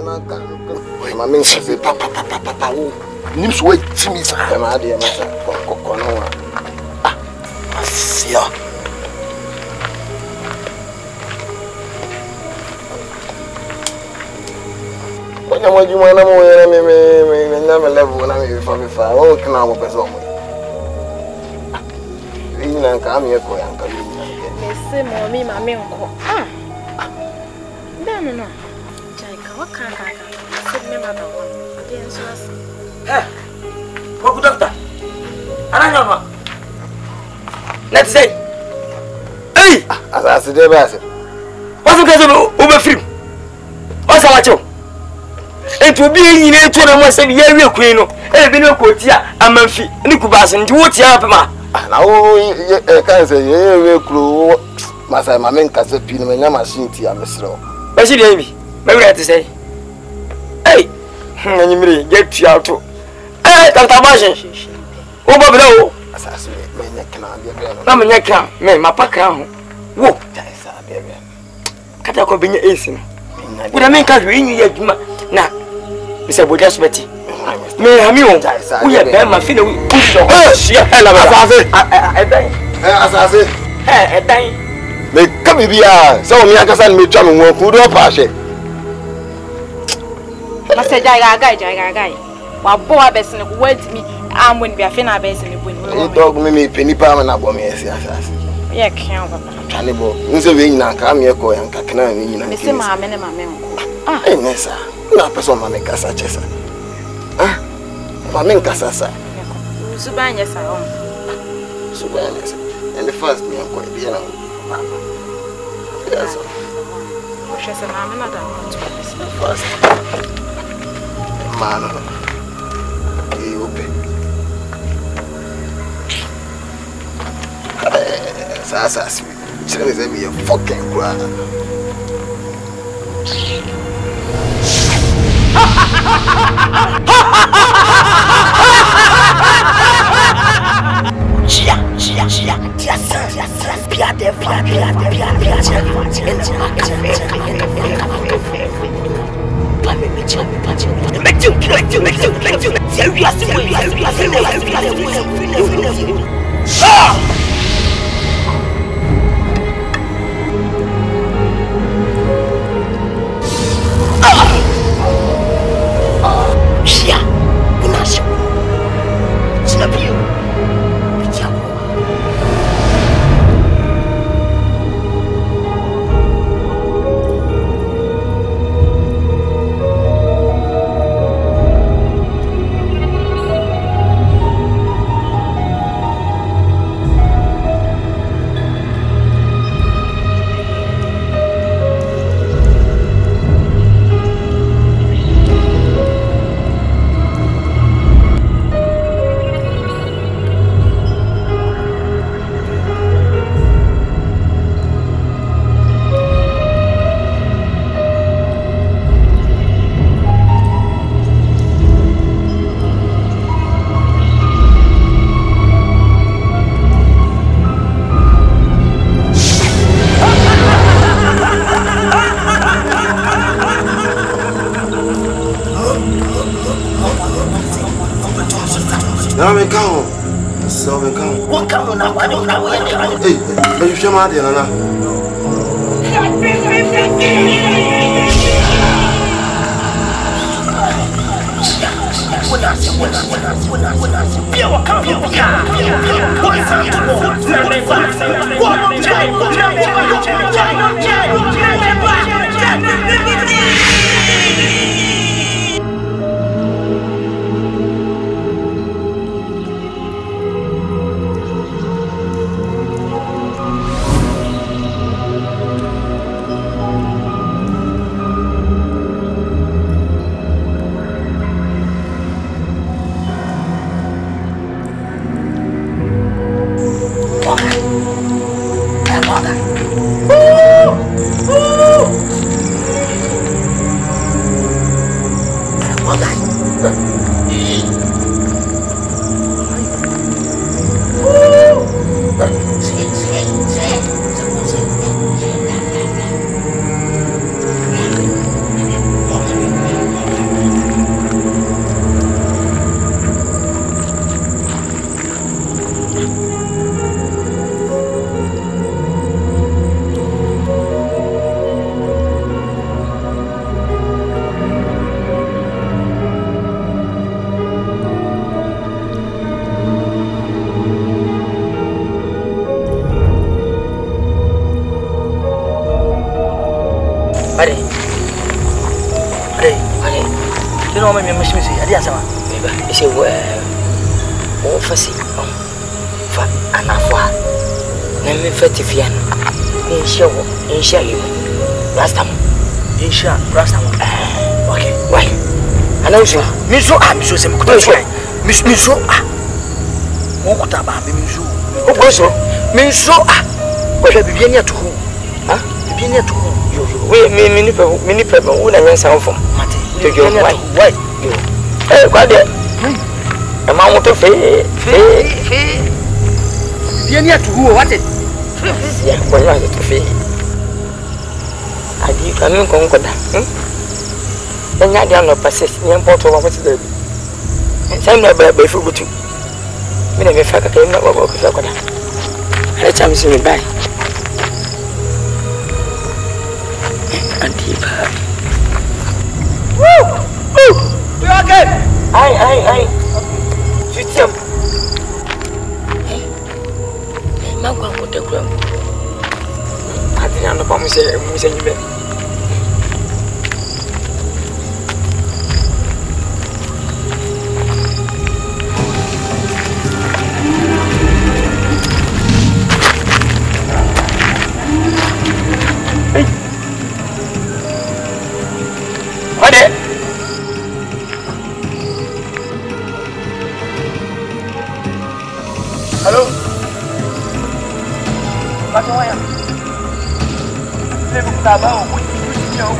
S2: my means is Papa.
S3: Nims wait to me, sir.
S2: My dear master,
S11: When I'm with you, I'm never level when I'm from the fire. Oh, can I have a person? You come here, Uncle.
S9: Say, Mommy, my uncle. Ah, no. Jaika, what can't I say? Me, my one against us.
S2: Eh, what good doctor? I don't know. Let's say, hey,
S11: as I said,
S2: what's the case of over film? What's our job? It will be in a tournament, say, yeah, we are queen. I've been a courtier, I'm a fee, Nicubas, and what you have, ma.
S11: Now, I can't say, yeah, we're crew. Masa my men can say, Pino, and I'm a shinty, I'm a slow.
S2: But she didn't be. Maybe I to say, hey, you may get you out too. Eh, Tabashi. Over below. Assassin, men cannot be a bear. I'm a neck, men, my pack crown. Whoop, that's a baby. Catako being acing. Would I make us ring yet? Now, Mr. Bojas Betty. May I mean, we have been my fiddle. Oh, she a hell of a assassin. Eh, dying.
S11: Me come here, so me aka san me twa me won ku do pa hye.
S9: Ma se jai. Wa bo abese ne ko wait me am when be afi na abese ne boni.
S11: E dog me peni pa me na bo me esi asase.
S9: Ye kan baba.
S11: Tane bo, nse we nyina ka me ko yan ka kana me nyina.
S9: Me se ma me ne ma me nko.
S11: Ah, eh nesa. Na person ma me kasa chesa. Ah, ma me kasa sa.
S9: Subanya sa on.
S11: Subanya sa. And the first me ko e na. Yes.
S9: She said, I'm not
S11: first. Man, you open. Sasa, she's me a fucking crap. Hey, but you show my dear, Nana. Mother.
S10: mama me machine say ade asama
S8: ba e say o fasi fa anafa na me fatifia no insha you rastam
S10: insha rastam okay
S8: why ana uso
S10: mi so se mkuta mi so mo kuta ba mi so o go so mi so o hwe bibia ni ato ho bibia ni ato ho yo
S8: we mini pe ba una nyansa fom
S10: mate
S8: yo why kwa de e ma mo to fe
S10: bibia ni ato ho what it
S8: ya kwa ya to fe adi ka mi kon koda enya dia no passes ni importo wa what there sai na ba fu butu mi na me fa ka kai na ba ko fa koda ala cham si mi bai antipa
S10: you okay
S8: ai fitem ma kwa ko te kwa ati ando pa mi se nyibe
S10: Hello? Macam mana? Saya bukan tahu, bunyi jauh.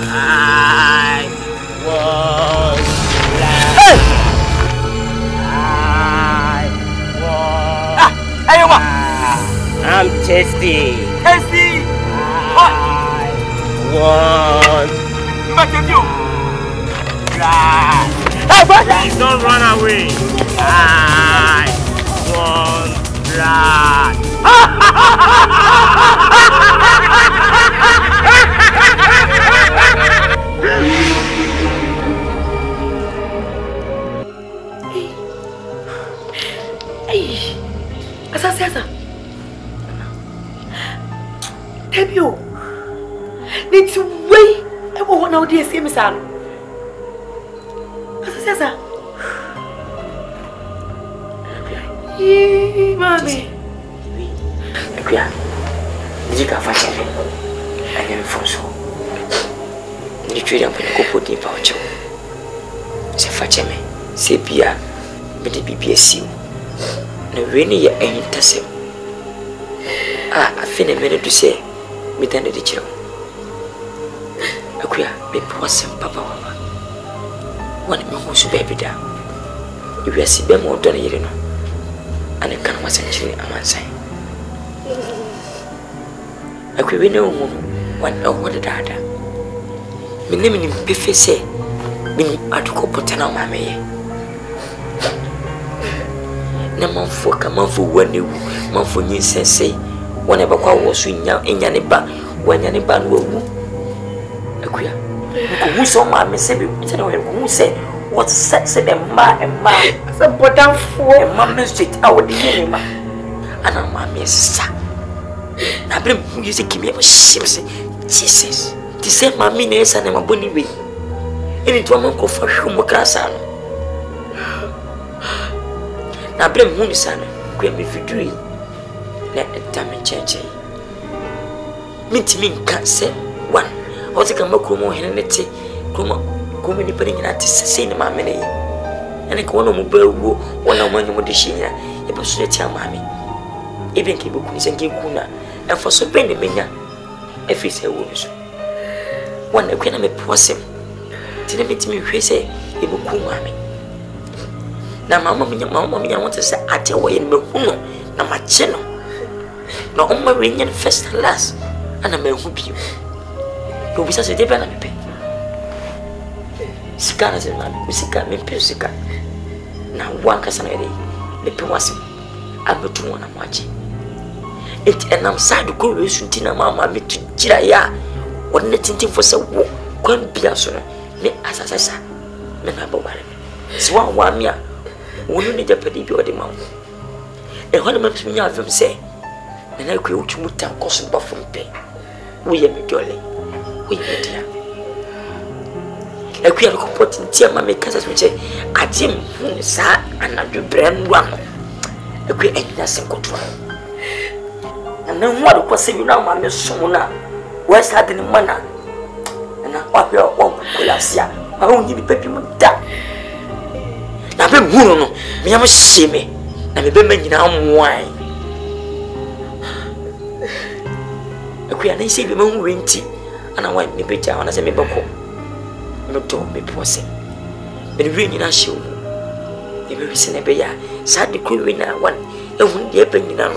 S7: I was
S10: Hey! Ayo ma.
S7: I'm tasty.
S10: Tasty.
S7: Want please don't run away. I want blood.
S1: Hey, asa. Tebio. Need to wait. I won't know this, Miss Anne. Asa. Mommy.
S8: Akuya. Jika fashion. I am for so. Ni twiri ampo ko podi pa ocho. Se fache me. Se bia me de bibia siu. Na weni ya entasem. Afine me do se me dan de chiro. Akuya me prosem papa papa. Wani me ho so baby da. Iwi asibe mo do ne yire no. Ane kan wasanchiri amansan. Akuya we ne wo wan o de dada. Minni pefe se min aduko potana mameye. Na manfo ka manfo wanewu manfo nyinsese wona be kwa wo so nya ne ba wanya ne ba no wu. Akuya ko hu so ma me se bi tena we ko hu se what se de ma se bodanfo ma me street awodi ne ma ana ma me sa na bre mu yise kimi e shimse Jesus ti se ma mi na esa na ma boni we eni to man ko fa hwemo krasa no na bre mu ni sana ko me fiduri na entame cheche mitimi nka se wan o ti kan makromo hene nete ko me ni pani na ti se ni ma me ne ene ko no mu ba wu wona mo nyu mo de shinya e ba so ti ama me e ben ke bu ku ni se ke ku na e fo so ben me nya e fi se wo so wan e ku na me posem ti na mitimi hwe se e bu ku ma me na mama minya want to say ate wo ye me hunu na ma che no na o ma we nya first and last ana me hu bi no bisa se de bana me pe sika na se na me sika me pe sika na wan ka sana le pe wase abetu wona mo ache it enam side ko we sunti na mama me tu jira ya wona tintin fo se wo kwan bia so no me asasasa me na ba wale si wa mia wonu ne japadi bi ode mawo and one of them say, and I could to tell Cousin Buffon Pay. We are jolly. We are dear. A queer put in tear, mammy, because we say, I Jim, sir, and I do brand one. A queer ain't nothing control. And then what was you now, my miss Sona? Where's that in the manner? And I hope your own Colasia. I won't give baby with that. Now, be wooden, me, I'm a shame. And the baby now wine. A queer and say, the moon winty, and I want me better on as a member. No, don't be posing. But the ring in our show. The very Senebeya, sad the queen winner one, and won't be a penny now.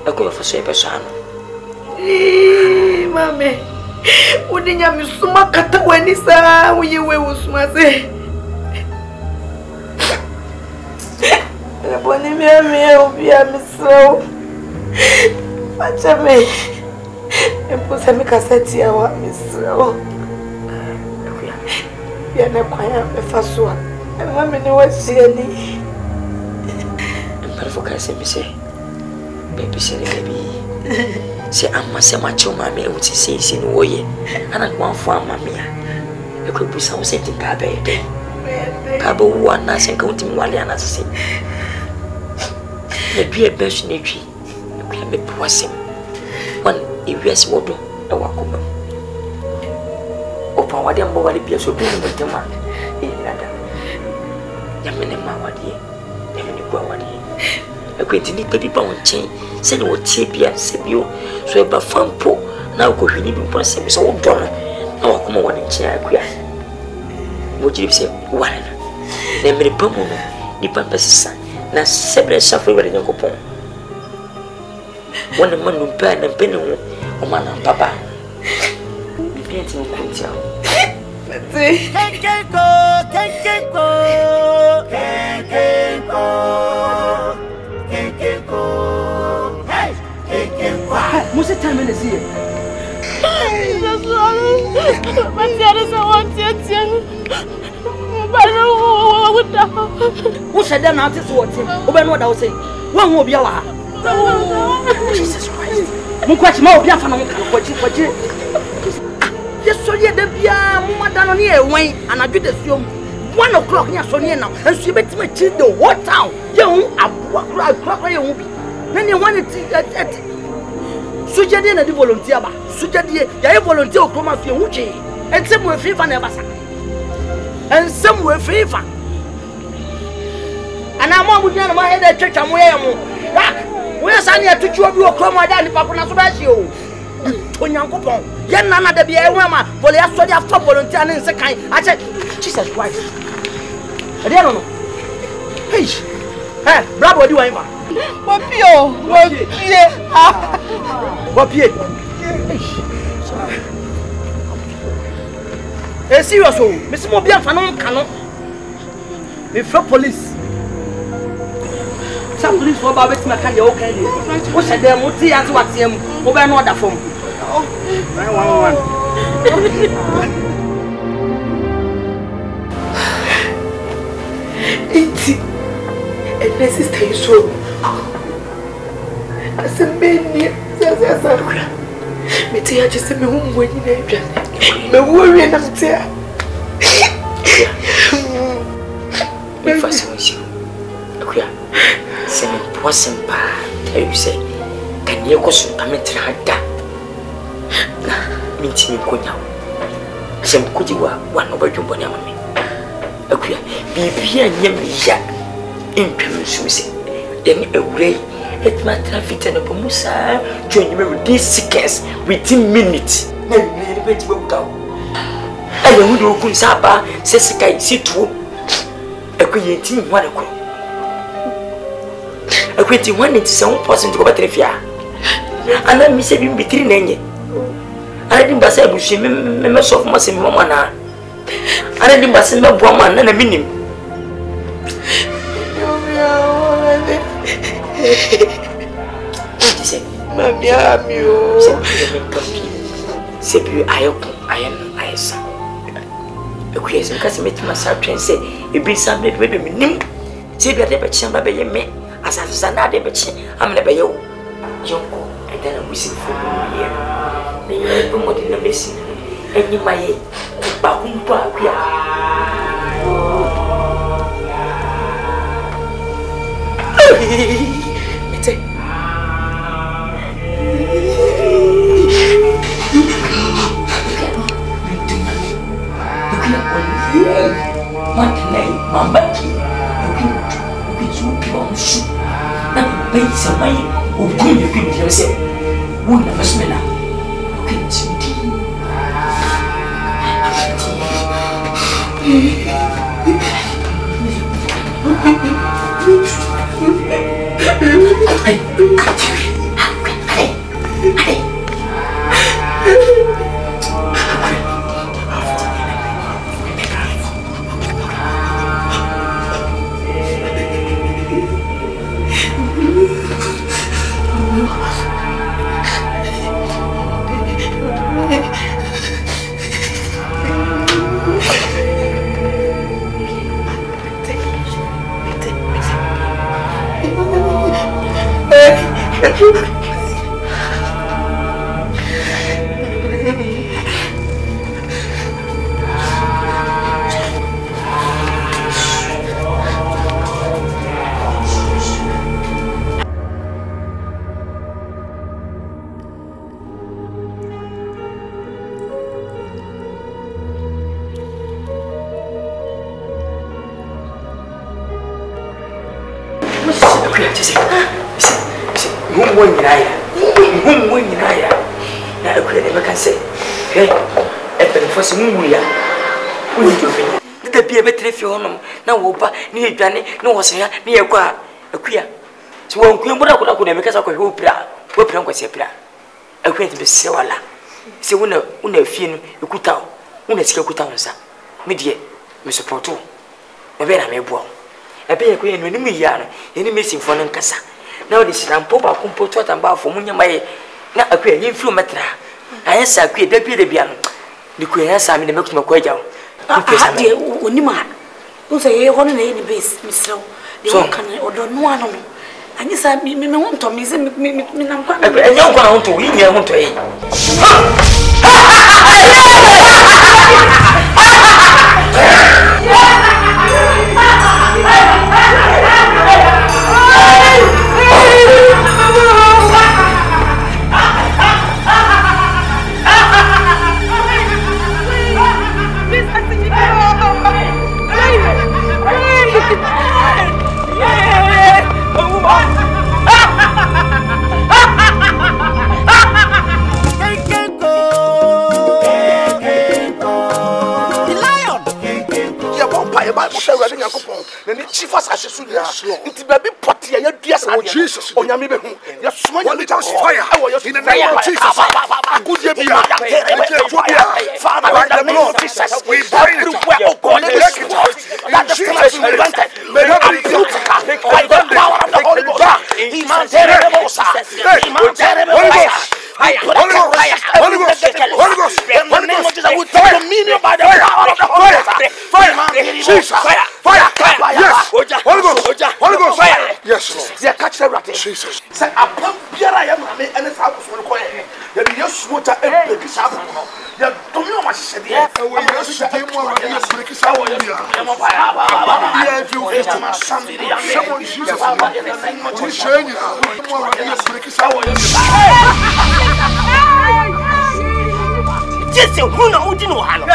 S8: I go for Sweeper Son.
S1: Mammy, wouldn't you miss so much at when it's when you were smart? The bonny me, will be a miss so. But I may. And put some cassette, I want miss so. You are not quite a fast one. And mammy knows any. And for Cassie, say. Baby, say, baby. Say, I must say, my child, mammy, which is says in way. And I want for mammy. You could put some setting baby. Pablo, one nice and counting while I say. The beer best nature. You can be passing. One, if yes, what do a walk over. Open what them body be so big with the man. Yaminema, what ye? Yaminema, what ye? A great baby bound chain, send what Tibia, Sebio, so about Fampo. Now go you need to pass him so dollar. Now come on in chair. Would you say one? Then many pomo, the pampas son, now several suffering with a young coupon. One man who burned and penny, or man and papa. The painting could tell. Can't go. Hey, most of the time in the sea. That's all. My dad is a one who said that not to watch him? Open what I was saying. One will be our Jesus Christ. Much more what you. Just so yet the Bia Mumadano near Wayne, and I did assume 1 o'clock near Sonia now, and she bet me to the what town. Young, I clock I won't be. Then you wanted to Sujadi and the volunteer, Sujadi, I volunteer come out your Uchi, and some were favor never, and some were favor. And I'm with my head at church and where's I near to you a come down the Papua Subatio? When young coupon, young Nana de Biawama, for the Astoria for volunteer and second. I said, Jesus Christ. I don't know. Hey, bravo, what do I want? What Hey, seriously, Miss Mobia Fanon cannot be for police. Some police for Babbitt Macan, okay. What's a damn multi as what's him over another phone? Oh, 80 and my sister is so. As a man, says a Metia just said, me home when you name me worry and I'm there. Me first was you. Send me wasn't bad. You say, can you go some permit to have that? Meeting me go now. Some could you one over your bonnet on me. Be and Yamia in Perusus. Then away. Let my traffic and a Pomusa join you with these seconds within minutes. Then we will go. And the Hudu Kunsaba says, I sit to a creating 1 o'clock. A creating 1 into some person to go to Trifia. And let me say, you between Nenny. I didn't pass a bush, members of Massim Momana. I didn't pass a woman and a minimum. Mammy, I'm you. Sepu, I am, son. A creation because I met myself and say, it be some with me. Say, I never chamber by me.
S8: asase sana de bechi amne be yo yonko eda na musi fu ye ne ye bu mo de na mesi enyi maye ba kumpa akua ete Makanai mambaki ukizuki na pesa mai ukunye kwibyo se wuna basmena ukinti na woba ni edwane ni wosia ni yekwa akua ti won kwen boda koda me kasa ko hopira wopira nkwase pira akua ti be se wala se wona afie no ekuta wona sika kuta wonsa me die me support wo e be na me boa e be yekwa no ni me ya no ye ni me simfo no nkasa na wo de sirampo ba kompo to atamba afo munya maye na akua ye mfiri metra ayesa akua da bia no ni ko yesa me de mekutuma ko agya wo
S1: ade onima Usa ye hono na ye ni base misro. De kan odo no ano no. Anyi sa me wonto me se me nam kwa.
S8: Enye kwa na wonto wi nya wonto yi.
S3: Chief as Asunia, it's baby potty and your dear son, Jesus, on Yami, your small fire. In the name of Jesus, good you be Father, like the Lord Jesus, we bind it where God is that the sinners will repent. May not be by the power of the Holy Ghost. He man terrible, Holy Ghost, in the name of Jesus, we take dominion by the power of the Holy Ghost. Fire, Jesus, fire, yes, Holy Ghost, fire, yes, Lord. They catch the rat. Jesus. Say, I pump beer. I am and it's out for the coin. You just want to empty the shop. You don't know what she said. Yeah, we just came over here to break his hour. Yeah, if you wish to my son, someone Jesus, I'm showing you.
S12: Just a who know who know how.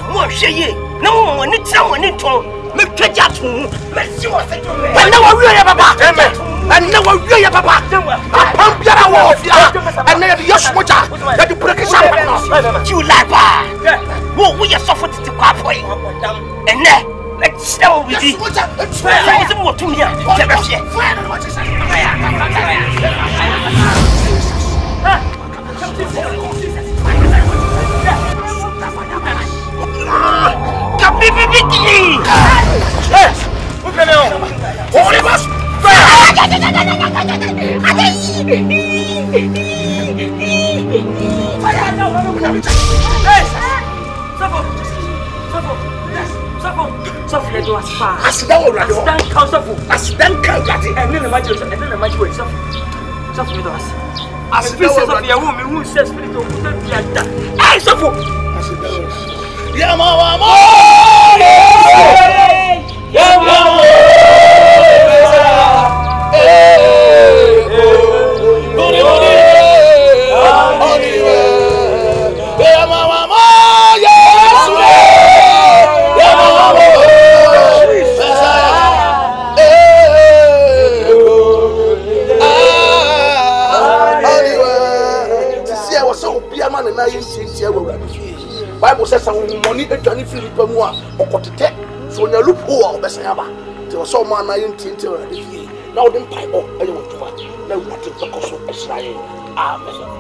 S12: More shey, no one needs someone in town. Make Jatu, Messi was it. I know a real papa, and now a real papa. I pump your wolf, and then your smoker, that you break his up. You like that. What we are suffered to cry for you. And then, let's stay with you. It's more to me.
S3: Holy Ghost,
S1: do asfa.
S12: Asida wo rade ho.
S1: Dan kausafo.
S12: Asida nka rade.
S1: Ene na maji ene na maji wo safo. Safo mi do as.
S12: Asida wo rade.
S1: Ya wo mi hu se spirit o kuta dia da. Ai safo.
S12: Asida wo. Ya mama mo. Ya mama. Bible says some money a journey free per more or cotete. So na loophole or besayaba. There was some man I intend to now then pipe up. I want to now what is the cost of Israel. Amen.